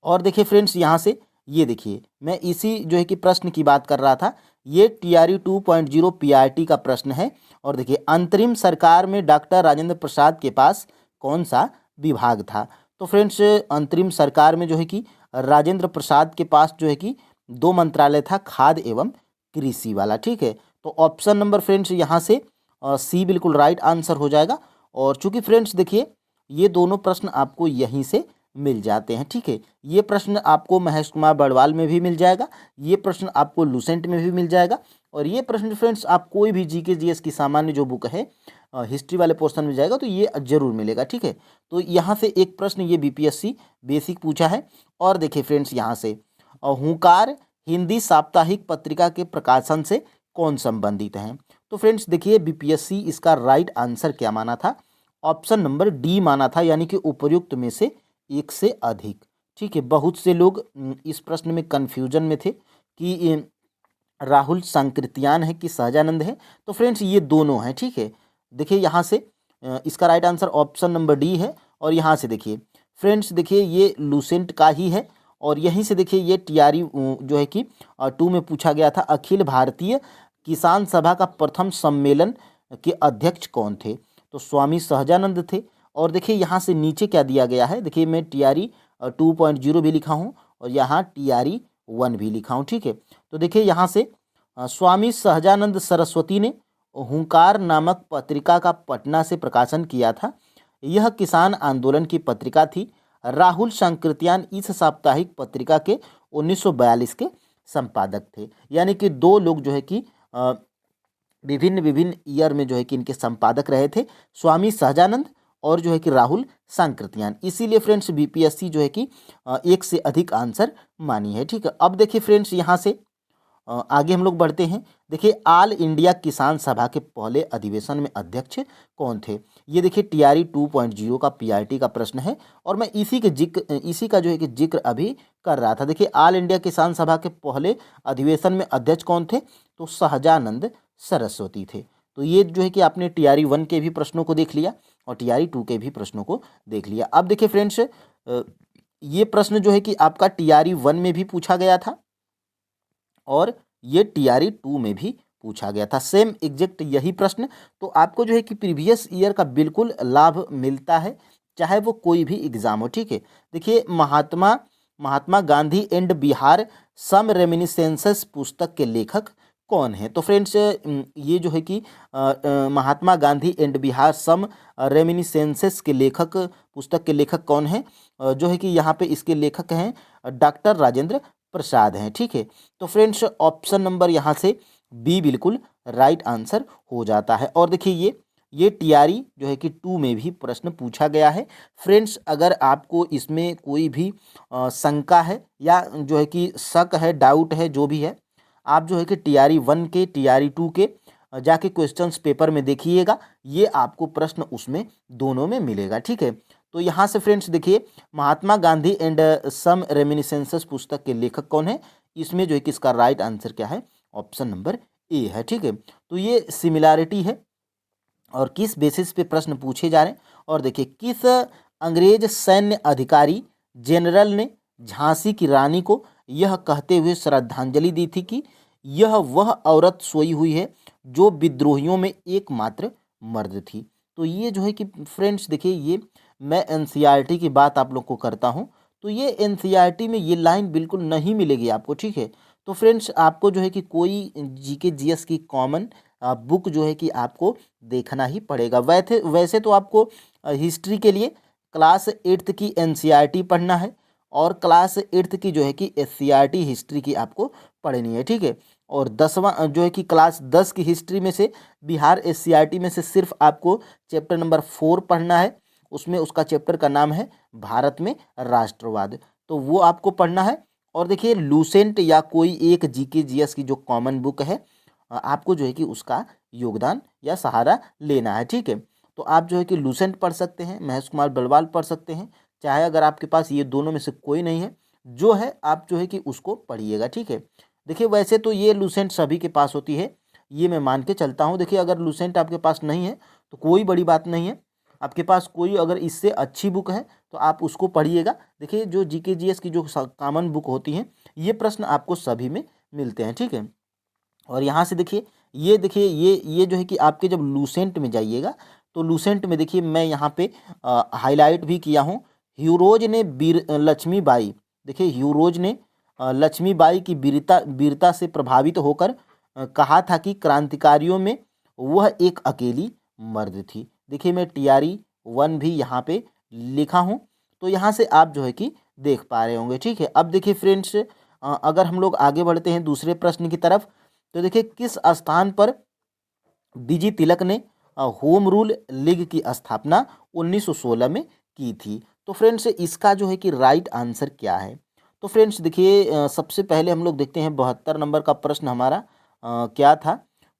और देखिए फ्रेंड्स यहाँ से ये देखिए, मैं इसी जो है कि प्रश्न की बात कर रहा था। ये टीआरई 2.0 पीआरटी का प्रश्न है। और देखिए अंतरिम सरकार में डॉक्टर राजेंद्र प्रसाद के पास कौन सा विभाग था? तो फ्रेंड्स अंतरिम सरकार में जो है कि राजेंद्र प्रसाद के पास जो है कि 2 मंत्रालय था, खाद्य एवं कृषि वाला, ठीक है। तो ऑप्शन नंबर फ्रेंड्स यहाँ से सी बिल्कुल राइट आंसर हो जाएगा। और चूंकि फ्रेंड्स देखिए ये दोनों प्रश्न आपको यहीं से मिल जाते हैं, ठीक है। ये प्रश्न आपको महेश कुमार बड़वाल में भी मिल जाएगा, ये प्रश्न आपको लूसेंट में भी मिल जाएगा, और ये प्रश्न फ्रेंड्स आप कोई भी जीके जीएस की सामान्य जो बुक है हिस्ट्री वाले पोर्शन में जाएगा तो ये जरूर मिलेगा, ठीक है। तो यहाँ से एक प्रश्न ये बीपीएससी बेसिक पूछा है। और देखिए फ्रेंड्स यहाँ से हुंकार हिंदी साप्ताहिक पत्रिका के प्रकाशन से कौन संबंधित है? तो फ्रेंड्स देखिए बीपीएससी इसका राइट आंसर क्या माना था? ऑप्शन नंबर डी माना था, यानी कि उपर्युक्त में से एक से अधिक, ठीक है। बहुत से लोग इस प्रश्न में कंफ्यूजन में थे कि राहुल सांकृत्यान है कि सहजानंद है। तो फ्रेंड्स ये दोनों हैं, ठीक है। देखिए यहाँ से इसका right answer option number D है। और यहाँ से देखिए फ्रेंड्स, देखिए ये लूसेंट का ही है। और यहीं से देखिए ये टीआरई जो है कि 2 में पूछा गया था, अखिल भारतीय किसान सभा का प्रथम सम्मेलन के अध्यक्ष कौन थे? तो स्वामी सहजानंद थे। और देखिए यहाँ से नीचे क्या दिया गया है, देखिए मैं टीआरई 2.0 भी लिखा हूँ और यहाँ टीआरई 1 भी लिखा हूँ, ठीक है। तो देखिए यहाँ से स्वामी सहजानंद सरस्वती ने हुंकार नामक पत्रिका का पटना से प्रकाशन किया था। यह किसान आंदोलन की पत्रिका थी। राहुल सांकृत्यान इस साप्ताहिक पत्रिका के 1942 के संपादक थे। यानी कि 2 लोग जो है कि विभिन्न विभिन्न ईयर में जो है कि इनके संपादक रहे थे, स्वामी सहजानंद और जो है कि राहुल सांकृत्यान। इसीलिए फ्रेंड्स बीपीएससी जो है कि एक से अधिक आंसर मानी है, ठीक है। अब देखिए फ्रेंड्स यहाँ से आगे हम लोग बढ़ते हैं। देखिए ऑल इंडिया किसान सभा के पहले अधिवेशन में अध्यक्ष कौन थे? ये देखिए टीआरई 2.0 का पीआरटी का प्रश्न है और मैं इसी का जो है कि जिक्र अभी कर रहा था। देखिए ऑल इंडिया किसान सभा के पहले अधिवेशन में अध्यक्ष कौन थे? तो सहजानंद सरस्वती थे। तो ये जो है कि आपने टीआरई 1 के भी प्रश्नों को देख लिया और टीआरई 2 के भी प्रश्नों को देख लिया। अब देखिए फ्रेंड्स ये प्रश्न जो है कि आपका टीआरई 1 में भी पूछा गया था और ये टीआरई 2 में भी पूछा गया था, सेम एग्जैक्ट यही प्रश्न। तो आपको जो है कि प्रीवियस ईयर का बिल्कुल लाभ मिलता है, चाहे वो कोई भी एग्जाम हो, ठीक है। देखिए Mahatma Gandhi and Bihar some reminiscences पुस्तक के लेखक कौन है? तो फ्रेंड्स ये जो है कि Mahatma Gandhi and Bihar some reminiscences के लेखक, पुस्तक के लेखक कौन है? जो है कि यहाँ पे इसके लेखक हैं डॉक्टर राजेंद्र प्रसाद हैं, ठीक है। तो फ्रेंड्स ऑप्शन नंबर यहाँ से बी बिल्कुल राइट आंसर हो जाता है। और देखिए ये टीआरई जो है कि 2 में भी प्रश्न पूछा गया है। फ्रेंड्स अगर आपको इसमें कोई भी शंका है या जो है कि शक है, डाउट है, जो भी है, आप जो है कि टीआरई 1 के टीआरई 2 के जाके क्वेश्चंस पेपर में देखिएगा, ये आपको प्रश्न उसमें दोनों में मिलेगा, ठीक है। तो यहाँ से फ्रेंड्स देखिए Mahatma Gandhi and some reminiscences पुस्तक के लेखक कौन है? इसमें जो है कि इसका राइट आंसर क्या है? ऑप्शन नंबर ए है, ठीक है। तो ये सिमिलैरिटी है और किस बेसिस पे प्रश्न पूछे जा रहे हैं। और देखिए किस अंग्रेज सैन्य अधिकारी जनरल ने झांसी की रानी को यह कहते हुए श्रद्धांजलि दी थी कि यह वह औरत सोई हुई है जो विद्रोहियों में एकमात्र मर्द थी। तो ये जो है कि फ्रेंड्स देखिए, ये मैं एनसीईआरटी की बात आप लोग को करता हूँ, तो ये एनसीईआरटी में ये लाइन बिल्कुल नहीं मिलेगी आपको, ठीक है। तो फ्रेंड्स आपको जो है कि कोई जीके जीएस की कॉमन बुक जो है कि आपको देखना ही पड़ेगा। वैसे वैसे तो आपको हिस्ट्री के लिए क्लास 8th की एनसीईआरटी पढ़ना है और क्लास 8th की जो है कि एससीईआरटी हिस्ट्री की आपको पढ़नी है, ठीक है। और 10वां जो है कि क्लास 10 की हिस्ट्री में से बिहार एससीईआरटी में से सिर्फ आपको चैप्टर नंबर 4 पढ़ना है। उसमें उसका चैप्टर का नाम है भारत में राष्ट्रवाद, तो वो आपको पढ़ना है। और देखिए लूसेंट या कोई एक जीके जीएस की जो कॉमन बुक है, आपको जो है कि उसका योगदान या सहारा लेना है, ठीक है। तो आप जो है कि लूसेंट पढ़ सकते हैं, महेश कुमार बलवाल पढ़ सकते हैं, चाहे अगर आपके पास ये दोनों में से कोई नहीं है, जो है आप जो है कि उसको पढ़िएगा, ठीक है। देखिए वैसे तो ये लूसेंट सभी के पास होती है, ये मैं मान के चलता हूँ। देखिए अगर लूसेंट आपके पास नहीं है तो कोई बड़ी बात नहीं है, आपके पास कोई अगर इससे अच्छी बुक है तो आप उसको पढ़िएगा। देखिए जो जीके जीएस की जो कॉमन बुक होती हैं, ये प्रश्न आपको सभी में मिलते हैं, ठीक है। और यहाँ से देखिए ये जो है कि आपके जब लूसेंट में जाइएगा तो लूसेंट में देखिए मैं यहाँ पे हाईलाइट भी किया हूँ। ह्यूरोज ने लक्ष्मीबाई, देखिए ह्यूरोज ने लक्ष्मीबाई की वीरता से प्रभावित होकर कहा था कि क्रांतिकारियों में वह एक अकेली मर्द थी। देखिए मैं टीआरई 1 भी यहाँ पे लिखा हूँ, तो यहाँ से आप जो है कि देख पा रहे होंगे, ठीक है। अब देखिए फ्रेंड्स अगर हम लोग आगे बढ़ते हैं दूसरे प्रश्न की तरफ, तो देखिए किस स्थान पर बीजी तिलक ने होम रूल लीग की स्थापना 1916 में की थी। तो फ्रेंड्स इसका जो है कि राइट आंसर क्या है? तो फ्रेंड्स देखिए सबसे पहले हम लोग देखते हैं 72 नंबर का प्रश्न हमारा क्या था।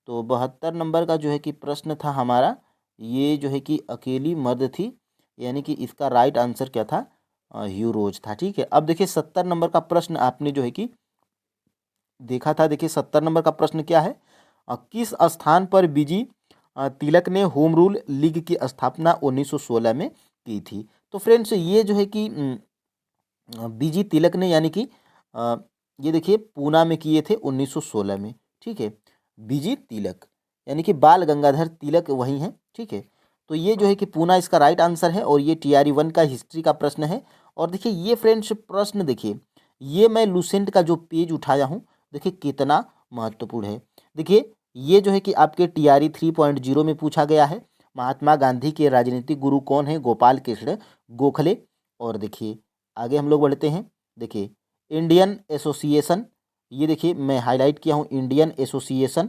तो 72 नंबर का जो है कि प्रश्न था हमारा, ये जो है कि अकेली मर्द थी, यानी कि इसका राइट आंसर क्या था? ह्यूरोज था, ठीक है। अब देखिए 70 नंबर का प्रश्न आपने जो है कि देखा था। देखिए 70 नंबर का प्रश्न क्या है? किस स्थान पर बीजी तिलक ने होम रूल लीग की स्थापना 1916 में की थी? तो फ्रेंड्स ये जो है कि बीजी तिलक ने यानी कि ये देखिए पूना में किए थे 1916 में, ठीक है। बीजी तिलक यानी कि बाल गंगाधर तिलक वही हैं, ठीक है। तो ये जो है कि पूना इसका राइट आंसर है और ये टीआरई 1 का हिस्ट्री का प्रश्न है। और देखिए ये फ्रेंड्स प्रश्न देखिए, ये मैं लूसेंट का जो पेज उठाया हूँ, देखिए कितना महत्वपूर्ण है। देखिए ये जो है कि आपके टीआरई 3.0 में पूछा गया है। महात्मा गांधी के राजनीतिक गुरु कौन है? गोपाल कृष्ण गोखले। और देखिए आगे हम लोग बढ़ते हैं। देखिए इंडियन एसोसिएशन, ये देखिए मैं हाईलाइट किया हूँ, इंडियन एसोसिएशन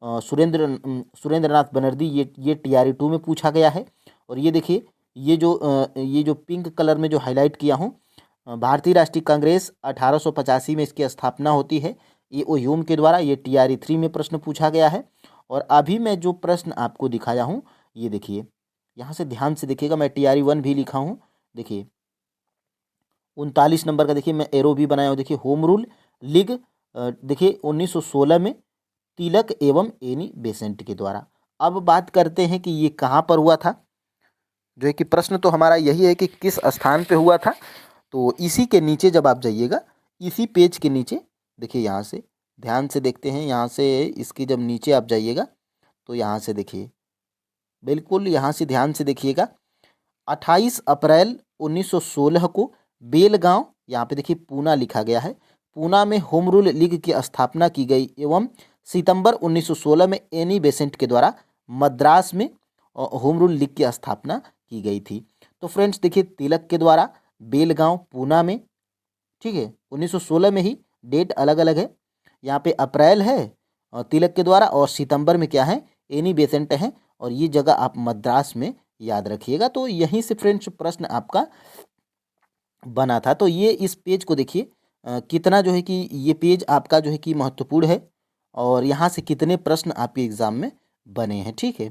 सुरेंद्रनाथ बनर्जी, ये टीआरई 2 में पूछा गया है। और ये देखिए ये जो पिंक कलर में जो हाईलाइट किया हूँ, भारतीय राष्ट्रीय कांग्रेस 1885 में इसकी स्थापना होती है, ये ह्यूम के द्वारा, ये टीआरई 3 में प्रश्न पूछा गया है। और अभी मैं जो प्रश्न आपको दिखाया हूँ, ये देखिए यहाँ से ध्यान से देखिएगा, मैं टीआरई 1 भी लिखा हूँ। देखिए 39 नंबर का देखिए मैं एरो भी बनाया हूँ। देखिए होम रूल लीग देखिए 1916 में तिलक एवं एनी बेसेंट के द्वारा। अब बात करते हैं कि ये कहाँ पर हुआ था। जो है कि प्रश्न तो हमारा यही है कि किस स्थान पे हुआ था। तो इसी के नीचे जब आप जाइएगा, इसी पेज के नीचे देखिए, यहाँ से ध्यान से देखते हैं, यहाँ से इसके जब नीचे आप जाइएगा तो यहाँ से देखिए, बिल्कुल यहाँ से ध्यान से देखिएगा, 28 अप्रैल 1916 को बेलगांव, यहाँ पे देखिए पूना लिखा गया है, पूना में होम रूल लीग की स्थापना की गई एवं सितंबर 1916 में एनी बेसेंट के द्वारा मद्रास में होम रूल लीग की स्थापना की गई थी। तो फ्रेंड्स देखिए तिलक के द्वारा बेलगांव पूना में, ठीक है, 1916 में ही, डेट अलग अलग है, यहाँ पे अप्रैल है और तिलक के द्वारा, और सितंबर में क्या है? एनी बेसेंट है। और ये जगह आप मद्रास में याद रखिएगा। तो यहीं से फ्रेंड्स प्रश्न आपका बना था। तो ये इस पेज को देखिए कितना जो है कि ये पेज आपका जो है कि महत्वपूर्ण है और यहाँ से कितने प्रश्न आपके एग्जाम में बने हैं, ठीक है।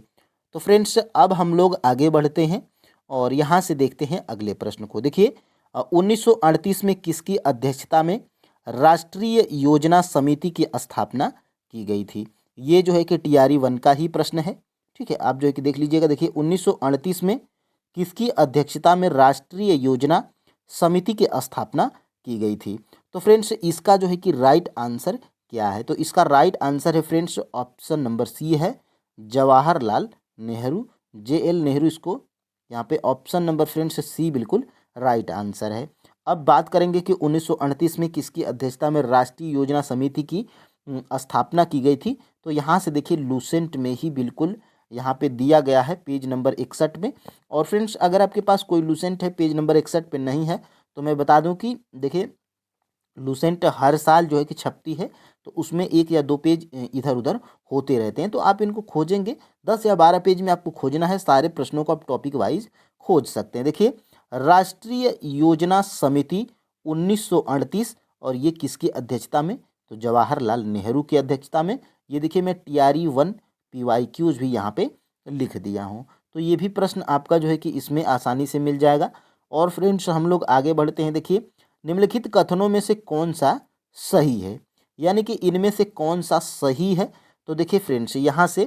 तो फ्रेंड्स अब हम लोग आगे बढ़ते हैं और यहाँ से देखते हैं अगले प्रश्न को। देखिए 1938 में किसकी अध्यक्षता में राष्ट्रीय योजना समिति की स्थापना की गई थी? ये जो है कि टीआरई 1 का ही प्रश्न है, ठीक है। आप जो है कि देख लीजिएगा। देखिए 1938 में किसकी अध्यक्षता में राष्ट्रीय योजना समिति की स्थापना की गई थी। तो फ्रेंड्स इसका जो है कि राइट आंसर क्या है? तो इसका राइट आंसर है फ्रेंड्स ऑप्शन नंबर सी है, जवाहरलाल नेहरू। JL नेहरू, इसको यहाँ पे ऑप्शन नंबर फ्रेंड्स सी बिल्कुल राइट आंसर है। अब बात करेंगे कि 1938 में किसकी अध्यक्षता में राष्ट्रीय योजना समिति की स्थापना की गई थी? तो यहाँ से देखिए लूसेंट में ही बिल्कुल यहाँ पे दिया गया है पेज नंबर 61 में। और फ्रेंड्स अगर आपके पास कोई लूसेंट है पेज नंबर 61 पे नहीं है तो मैं बता दूं कि देखिए लूसेंट हर साल जो है कि छपती है, तो उसमें 1 या 2 पेज इधर उधर होते रहते हैं, तो आप इनको खोजेंगे 10 या 12 पेज में आपको खोजना है। सारे प्रश्नों को आप टॉपिक वाइज खोज सकते हैं। देखिए राष्ट्रीय योजना समिति 1938, और ये किसकी अध्यक्षता में? तो जवाहरलाल नेहरू की अध्यक्षता में। ये देखिए मैं TRE 1 PYQs भी यहाँ पे लिख दिया हूँ, तो ये भी प्रश्न आपका जो है कि इसमें आसानी से मिल जाएगा। और फ्रेंड्स हम लोग आगे बढ़ते हैं। देखिए निम्नलिखित कथनों में से कौन सा सही है, यानी कि इनमें से कौन सा सही है? तो देखिए फ्रेंड्स यहाँ से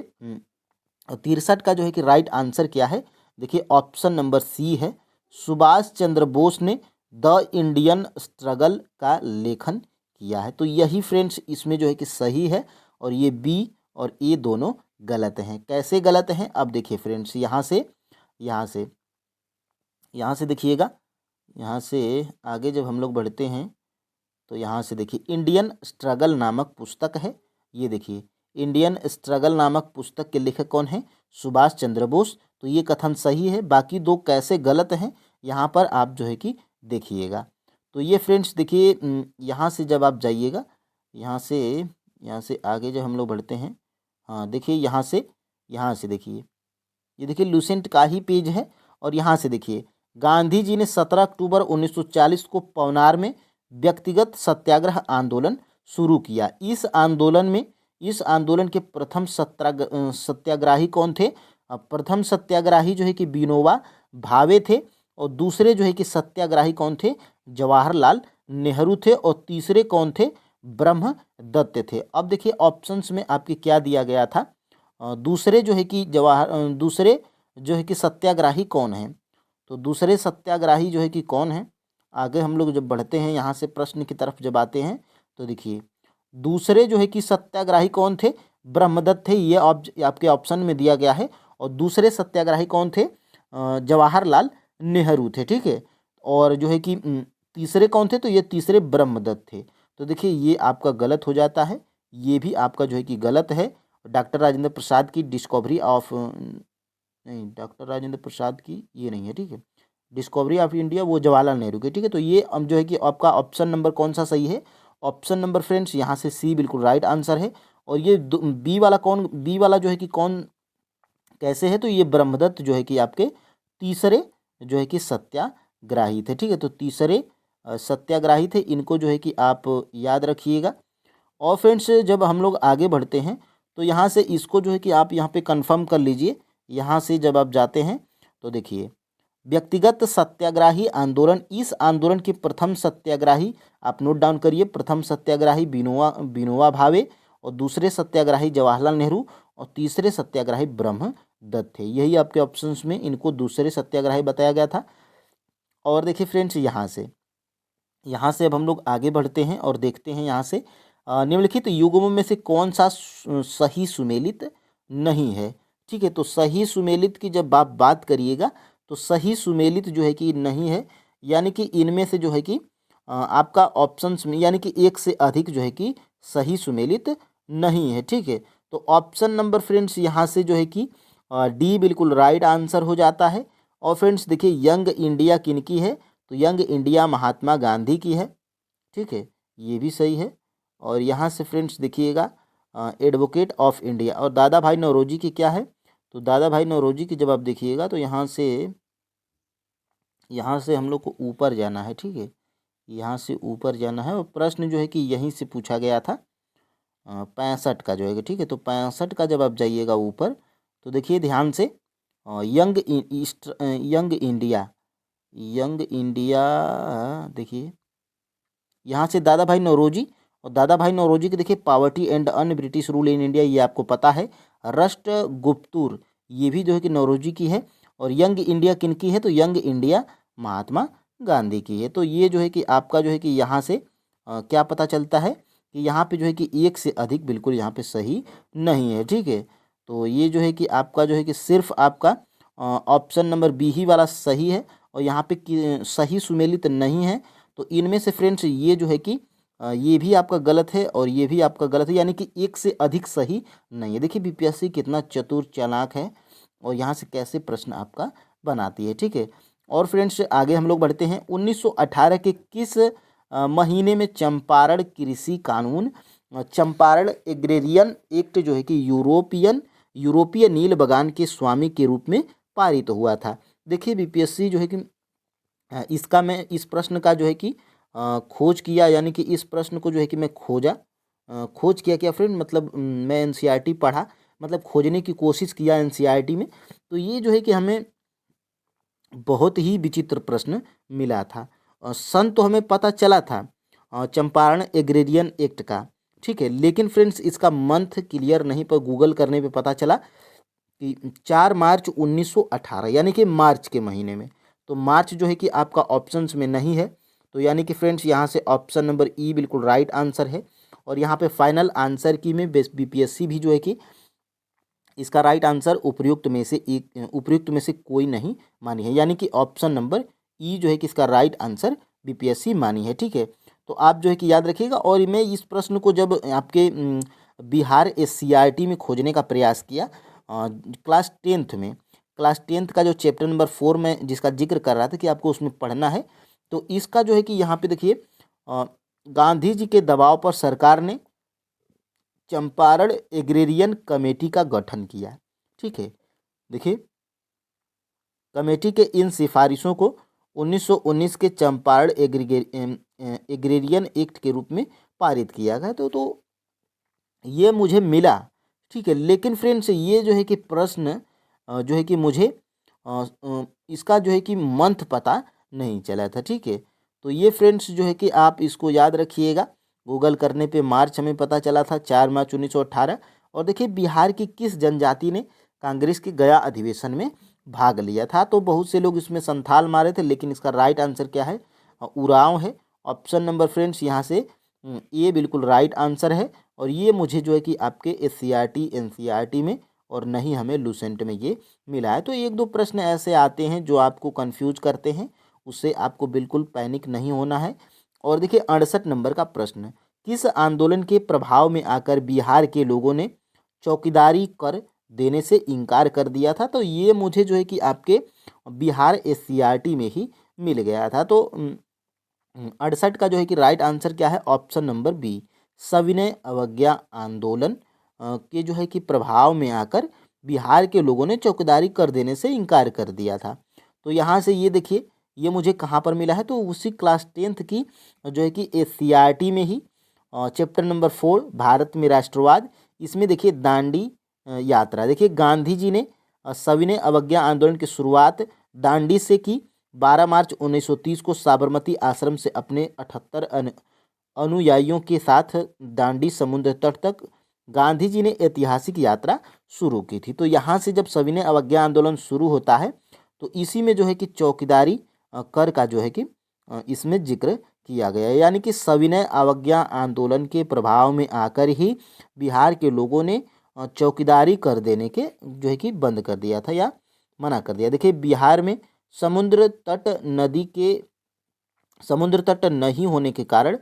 63 का जो है कि राइट आंसर क्या है? देखिए ऑप्शन नंबर सी है, सुभाष चंद्र बोस ने द इंडियन स्ट्रगल का लेखन किया है। तो यही फ्रेंड्स इसमें जो है कि सही है, और ये बी और ए दोनों गलत हैं। कैसे गलत हैं? अब देखिए फ्रेंड्स यहाँ से देखिएगा, यहाँ से आगे जब हम लोग बढ़ते हैं तो यहाँ से देखिए इंडियन स्ट्रगल नामक पुस्तक है। ये देखिए इंडियन स्ट्रगल नामक पुस्तक के लेखक कौन है? सुभाष चंद्र बोस। तो ये कथन सही है। बाकी दो कैसे गलत हैं यहाँ पर आप जो है कि देखिएगा। तो ये फ्रेंड्स देखिए यहाँ से जब आप जाइएगा, यहाँ से आगे जब हम लोग बढ़ते हैं, हाँ देखिए यहाँ से देखिए, ये देखिए लूसेंट का ही पेज है। और यहाँ से देखिए गांधी जी ने 17 अक्टूबर 1940 को पवनार में व्यक्तिगत सत्याग्रह आंदोलन शुरू किया। इस आंदोलन के प्रथम सत्याग्राही कौन थे? प्रथम सत्याग्राही जो है कि विनोबा भावे थे, और दूसरे जो है कि सत्याग्राही कौन थे? जवाहरलाल नेहरू थे, और तीसरे कौन थे? ब्रह्मदत्त थे। अब देखिए ऑप्शंस में आपके क्या दिया गया था? दूसरे जो है कि सत्याग्राही कौन है? तो दूसरे सत्याग्राही जो है कि कौन है? आगे हम लोग जब बढ़ते हैं यहाँ से प्रश्न की तरफ जब आते हैं तो देखिए दूसरे जो है कि सत्याग्राही कौन थे? ब्रह्मदत्त थे, ये आपके ऑप्शन में दिया गया है। और दूसरे सत्याग्राही कौन थे? जवाहरलाल नेहरू थे, ठीक है। और जो है कि तीसरे कौन थे? तो ये तीसरे ब्रह्मदत्त थे। तो देखिए ये आपका गलत हो जाता है, ये भी आपका जो है कि गलत है। डॉक्टर राजेंद्र प्रसाद की डिस्कवरी ऑफ, नहीं डॉक्टर राजेंद्र प्रसाद की ये नहीं है, ठीक है। डिस्कवरी ऑफ इंडिया वो जवाहरलाल नेहरू की, ठीक है। तो ये जो है कि आपका ऑप्शन नंबर कौन सा सही है? ऑप्शन नंबर फ्रेंड्स यहाँ से सी बिल्कुल राइट आंसर है। और ये बी वाला जो है कि कौन कैसे है? तो ये ब्रह्मदत्त जो है कि आपके तीसरे जो है कि सत्याग्राही थे, ठीक है। तो तीसरे सत्याग्राही थे, इनको जो है कि आप याद रखिएगा। और फ्रेंड्स जब हम लोग आगे बढ़ते हैं तो यहाँ से इसको जो है कि आप यहाँ पे कंफर्म कर लीजिए। यहाँ से जब आप जाते हैं तो देखिए व्यक्तिगत सत्याग्राही आंदोलन, इस आंदोलन के प्रथम सत्याग्राही आप नोट डाउन करिए, प्रथम सत्याग्राही विनोबा भावे, और दूसरे सत्याग्राही जवाहरलाल नेहरू, और तीसरे सत्याग्राही ब्रह्मदत्त थे। यही आपके ऑप्शंस में इनको दूसरे सत्याग्राही बताया गया था। और देखिए फ्रेंड्स यहाँ से अब हम लोग आगे बढ़ते हैं और देखते हैं यहाँ से निम्नलिखित युग्मों में से कौन सा सही सुमेलित नहीं है, ठीक है। तो सही सुमेलित की जब आप बात करिएगा तो सही सुमेलित जो है कि नहीं है, यानी कि इनमें से जो है कि आपका ऑप्शंस में यानी कि एक से अधिक जो है कि सही सुमेलित नहीं है, ठीक है। तो ऑप्शन नंबर फ्रेंड्स यहाँ से जो है कि डी बिल्कुल राइट आंसर हो जाता है। और फ्रेंड्स देखिए यंग इंडिया किनकी है? तो यंग इंडिया महात्मा गांधी की है, ठीक है, ये भी सही है। और यहाँ से फ्रेंड्स देखिएगा एडवोकेट ऑफ इंडिया, और दादा भाई नौरोजी की क्या है? तो दादा भाई नौरोजी की जब आप देखिएगा तो यहाँ से हम लोग को ऊपर जाना है, ठीक है, यहाँ से ऊपर जाना है। और प्रश्न जो है कि यहीं से पूछा गया था 65 का जो है, ठीक है। तो 65 का जब आप जाइएगा ऊपर तो देखिए ध्यान से यंग इंडिया देखिए यहाँ से दादा भाई नौरोजी, और दादा भाई नौरोजी की देखिए poverty and un British rule in India, ये आपको पता है। राष्ट्रगुप्तुर ये भी जो है कि नौरोजी की है। और यंग इंडिया किन की है? तो यंग इंडिया महात्मा गांधी की है। तो ये जो है कि आपका जो है कि यहाँ से क्या पता चलता है कि यहाँ पे जो है कि एक से अधिक बिल्कुल यहाँ पे सही नहीं है, ठीक है। तो ये जो है कि आपका जो है कि सिर्फ आपका ऑप्शन नंबर बी ही वाला सही है, और यहाँ पे सही सुमेलित नहीं है। तो इनमें से फ्रेंड्स ये जो है कि ये भी आपका गलत है और ये भी आपका गलत है, यानी कि एक से अधिक सही नहीं है। देखिए बीपीएससी कितना चतुर चालाक है और यहाँ से कैसे प्रश्न आपका बनाती है, ठीक है। और फ्रेंड्स आगे हम लोग बढ़ते हैं। 1918 के किस महीने में चंपारण कृषि कानून, चंपारण एग्रेरियन एक्ट जो है कि यूरोपीय नील बगान के स्वामी के रूप में पारित हुआ था। देखिए बीपीएससी जो है कि इसका मैं इस प्रश्न का जो है कि खोज किया, यानी कि इस प्रश्न को जो है कि मैं खोज किया क्या फ्रेंड, मतलब मैं एनसीईआरटी पढ़ा, मतलब खोजने की कोशिश किया एनसीईआरटी में। तो ये जो है कि हमें बहुत ही विचित्र प्रश्न मिला था। सन तो हमें पता चला था चंपारण एग्रेरियन एक्ट का, ठीक है, लेकिन फ्रेंड्स इसका मंथ क्लियर नहीं, पर गूगल करने पे पता चला कि 4 मार्च 1918, यानी कि मार्च के महीने में। तो मार्च जो है कि आपका ऑप्शंस में नहीं है, तो यानी कि फ्रेंड्स यहाँ से ऑप्शन नंबर ई बिल्कुल राइट आंसर है। और यहाँ पे फाइनल आंसर की में बीपीएससी भी जो है कि इसका राइट आंसर उपयुक्त में से कोई नहीं मानी है, यानी कि ऑप्शन नंबर ई जो है कि इसका राइट आंसर बीपीएससी मानी है, ठीक है। तो आप जो है कि याद रखिएगा। और मैं इस प्रश्न को जब आपके बिहार एससीईआरटी में खोजने का प्रयास किया क्लास टेंथ का जो चैप्टर नंबर 4 में जिसका जिक्र कर रहा था कि आपको उसमें पढ़ना है, तो इसका जो है कि यहाँ पे देखिए गांधी जी के दबाव पर सरकार ने चंपारण एग्रेरियन कमेटी का गठन किया, ठीक है। देखिए कमेटी के इन सिफारिशों को 1919 के चंपारण एग्रेरियन एक्ट के रूप में पारित किया गया। तो ये मुझे मिला, ठीक है। लेकिन फ्रेंड्स ये जो है कि प्रश्न जो है कि मुझे इसका जो है कि मंथ पता नहीं चला था, ठीक है। तो ये फ्रेंड्स जो है कि आप इसको याद रखिएगा। गूगल करने पे मार्च हमें पता चला था 4 मार्च 1918। और देखिए बिहार की किस जनजाति ने कांग्रेस के गया अधिवेशन में भाग लिया था, तो बहुत से लोग इसमें संथाल मारे थे, लेकिन इसका राइट आंसर क्या है, उरांव है। ऑप्शन नंबर फ्रेंड्स यहाँ से ये बिल्कुल राइट आंसर है। और ये मुझे जो है कि आपके एससीईआरटी एनसीईआरटी में और नहीं हमें लूसेंट में ये मिला है। तो एक दो प्रश्न ऐसे आते हैं जो आपको कंफ्यूज करते हैं, उससे आपको बिल्कुल पैनिक नहीं होना है। और देखिए 68 नंबर का प्रश्न, किस आंदोलन के प्रभाव में आकर बिहार के लोगों ने चौकीदारी कर देने से इनकार कर दिया था, तो ये मुझे जो है कि आपके बिहार एससीईआरटी में ही मिल गया था। तो 68 का जो है कि राइट आंसर क्या है, ऑप्शन नंबर बी, सविनय अवज्ञा आंदोलन के जो है कि प्रभाव में आकर बिहार के लोगों ने चौकीदारी कर देने से इनकार कर दिया था। तो यहाँ से ये देखिए ये मुझे कहाँ पर मिला है, तो उसी क्लास 10th की जो है कि एससीईआरटी में ही चैप्टर नंबर 4 भारत में राष्ट्रवाद, इसमें देखिए दांडी यात्रा। देखिए गांधी जी ने सविनय अवज्ञा आंदोलन की शुरुआत दांडी से की। 12 मार्च 1930 को साबरमती आश्रम से अपने 78 अनुयायियों के साथ दांडी समुद्र तट तक गांधी जी ने ऐतिहासिक यात्रा शुरू की थी। तो यहाँ से जब सविनय अवज्ञा आंदोलन शुरू होता है, तो इसी में जो है कि चौकीदारी कर का जो है कि इसमें जिक्र किया गया है, यानी कि सविनय अवज्ञा आंदोलन के प्रभाव में आकर ही बिहार के लोगों ने चौकीदारी कर देने के जो है कि बंद कर दिया था या मना कर दिया। देखिए बिहार में समुद्र तट नहीं होने के कारण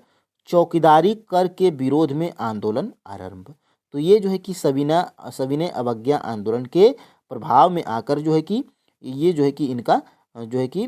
चौकीदारी कर के विरोध में आंदोलन आरंभ। तो ये जो है कि सविनय अवज्ञा आंदोलन के प्रभाव में आकर जो है कि ये जो है कि इनका जो है कि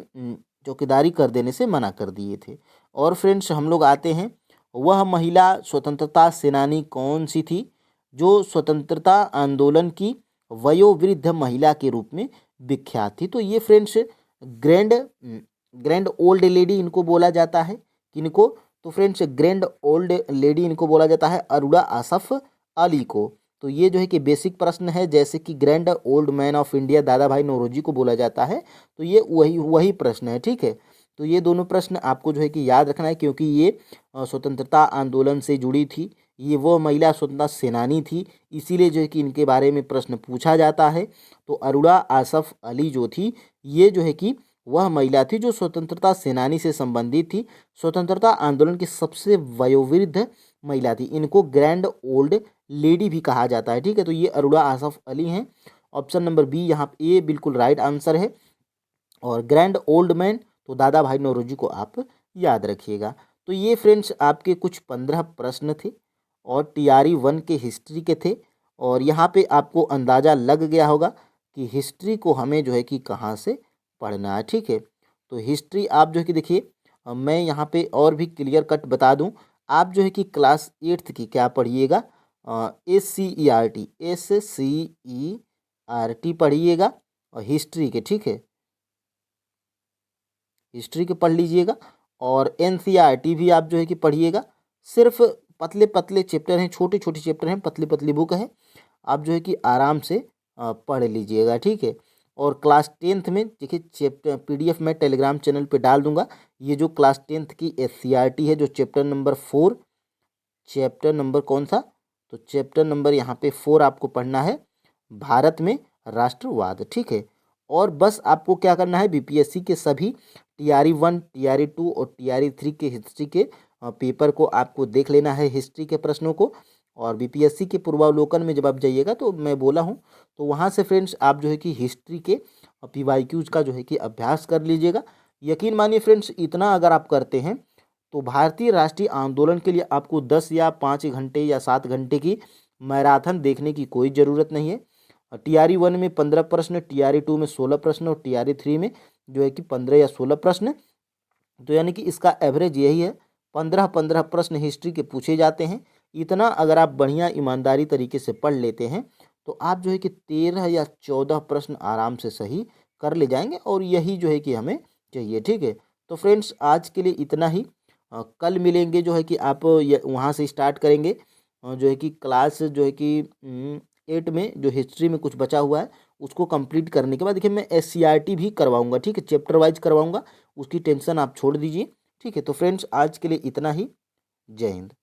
चौकीदारी कर देने से मना कर दिए थे। और फ्रेंड्स हम लोग आते हैं, वह महिला स्वतंत्रता सेनानी कौन सी थी जो स्वतंत्रता आंदोलन की वयोवृद्ध महिला के रूप में विख्यात थी। तो ये फ्रेंड्स ग्रैंड ओल्ड लेडी इनको बोला जाता है। किनको, तो फ्रेंड्स ग्रैंड ओल्ड लेडी इनको बोला जाता है अरुणा आसफ अली को। तो ये जो है कि बेसिक प्रश्न है, जैसे कि grand old man of India दादा भाई नौरोजी को बोला जाता है, तो ये वही प्रश्न है, ठीक है। तो ये दोनों प्रश्न आपको जो है कि याद रखना है, क्योंकि ये स्वतंत्रता आंदोलन से जुड़ी थी, ये वो महिला स्वतंत्रता सेनानी थी, इसीलिए जो है कि इनके बारे में प्रश्न पूछा जाता है। तो अरुणा आसफ अली जो थी, ये जो है कि वह महिला थी जो स्वतंत्रता सेनानी से संबंधित थी। स्वतंत्रता आंदोलन की सबसे वयोवृद्ध महिला थी। इनको ग्रैंड ओल्ड लेडी भी कहा जाता है। ठीक है, तो ये अरुणा आसफ अली हैं। ऑप्शन नंबर बी यहाँ ए बिल्कुल राइट आंसर है। और ग्रैंड ओल्ड मैन तो दादा भाई नौरोजी को आप याद रखिएगा। तो ये फ्रेंड्स आपके कुछ 15 प्रश्न थे और टीआरई 1 के हिस्ट्री के थे। और यहाँ पे आपको अंदाज़ा लग गया होगा कि हिस्ट्री को हमें जो है कि कहाँ से पढ़ना है। ठीक है, तो हिस्ट्री आप जो है कि देखिए मैं यहाँ पे और भी क्लियर कट बता दूँ। आप जो है कि क्लास 8th की क्या पढ़िएगा, SCERT पढ़िएगा और हिस्ट्री के। ठीक है, हिस्ट्री के पढ़ लीजिएगा। और NCERT भी आप जो है कि पढ़िएगा। सिर्फ पतले पतले चैप्टर हैं, छोटे छोटे चैप्टर हैं, पतली पतली बुक है, आप जो है कि आराम से पढ़ लीजिएगा। ठीक है, और क्लास 10th में देखिए चैप्टर PDF मैं टेलीग्राम चैनल पे डाल दूंगा। ये जो क्लास 10th की SCERT है, जो चैप्टर नंबर 4, चैप्टर नंबर कौन सा, तो चैप्टर नंबर यहाँ पे 4 आपको पढ़ना है, भारत में राष्ट्रवाद। ठीक है, और बस आपको क्या करना है, BPSC के सभी TRE 1, TRE 2 और TRE 3 के हिस्ट्री के पेपर को आपको देख लेना है, हिस्ट्री के प्रश्नों को। और BPSC के पूर्वावलोकन में जब आप जाइएगा तो मैं बोला हूँ, तो वहाँ से फ्रेंड्स आप जो है कि हिस्ट्री के PYQs का जो है कि अभ्यास कर लीजिएगा। यकीन मानिए फ्रेंड्स, इतना अगर आप करते हैं तो भारतीय राष्ट्रीय आंदोलन के लिए आपको 10 या 5 घंटे या 7 घंटे की मैराथन देखने की कोई ज़रूरत नहीं है। TRE 1 में 15 प्रश्न, TRE 2 में 16 प्रश्न और TRE 3 में जो है कि 15 या 16 प्रश्न। तो यानी कि इसका एवरेज यही है, 15-15 प्रश्न हिस्ट्री के पूछे जाते हैं। इतना अगर आप बढ़िया ईमानदारी तरीके से पढ़ लेते हैं तो आप जो है कि 13 या 14 प्रश्न आराम से सही कर ले जाएंगे, और यही जो है कि हमें चाहिए। ठीक है, तो फ्रेंड्स आज के लिए इतना ही। कल मिलेंगे जो है कि आप वहाँ से स्टार्ट करेंगे जो है कि क्लास जो है कि 8 में जो हिस्ट्री में कुछ बचा हुआ है उसको कंप्लीट करने के बाद देखिए मैं SCERT भी करवाऊंगा। ठीक है, चैप्टर वाइज करवाऊंगा, उसकी टेंशन आप छोड़ दीजिए। ठीक है, तो फ्रेंड्स आज के लिए इतना ही। जय हिंद।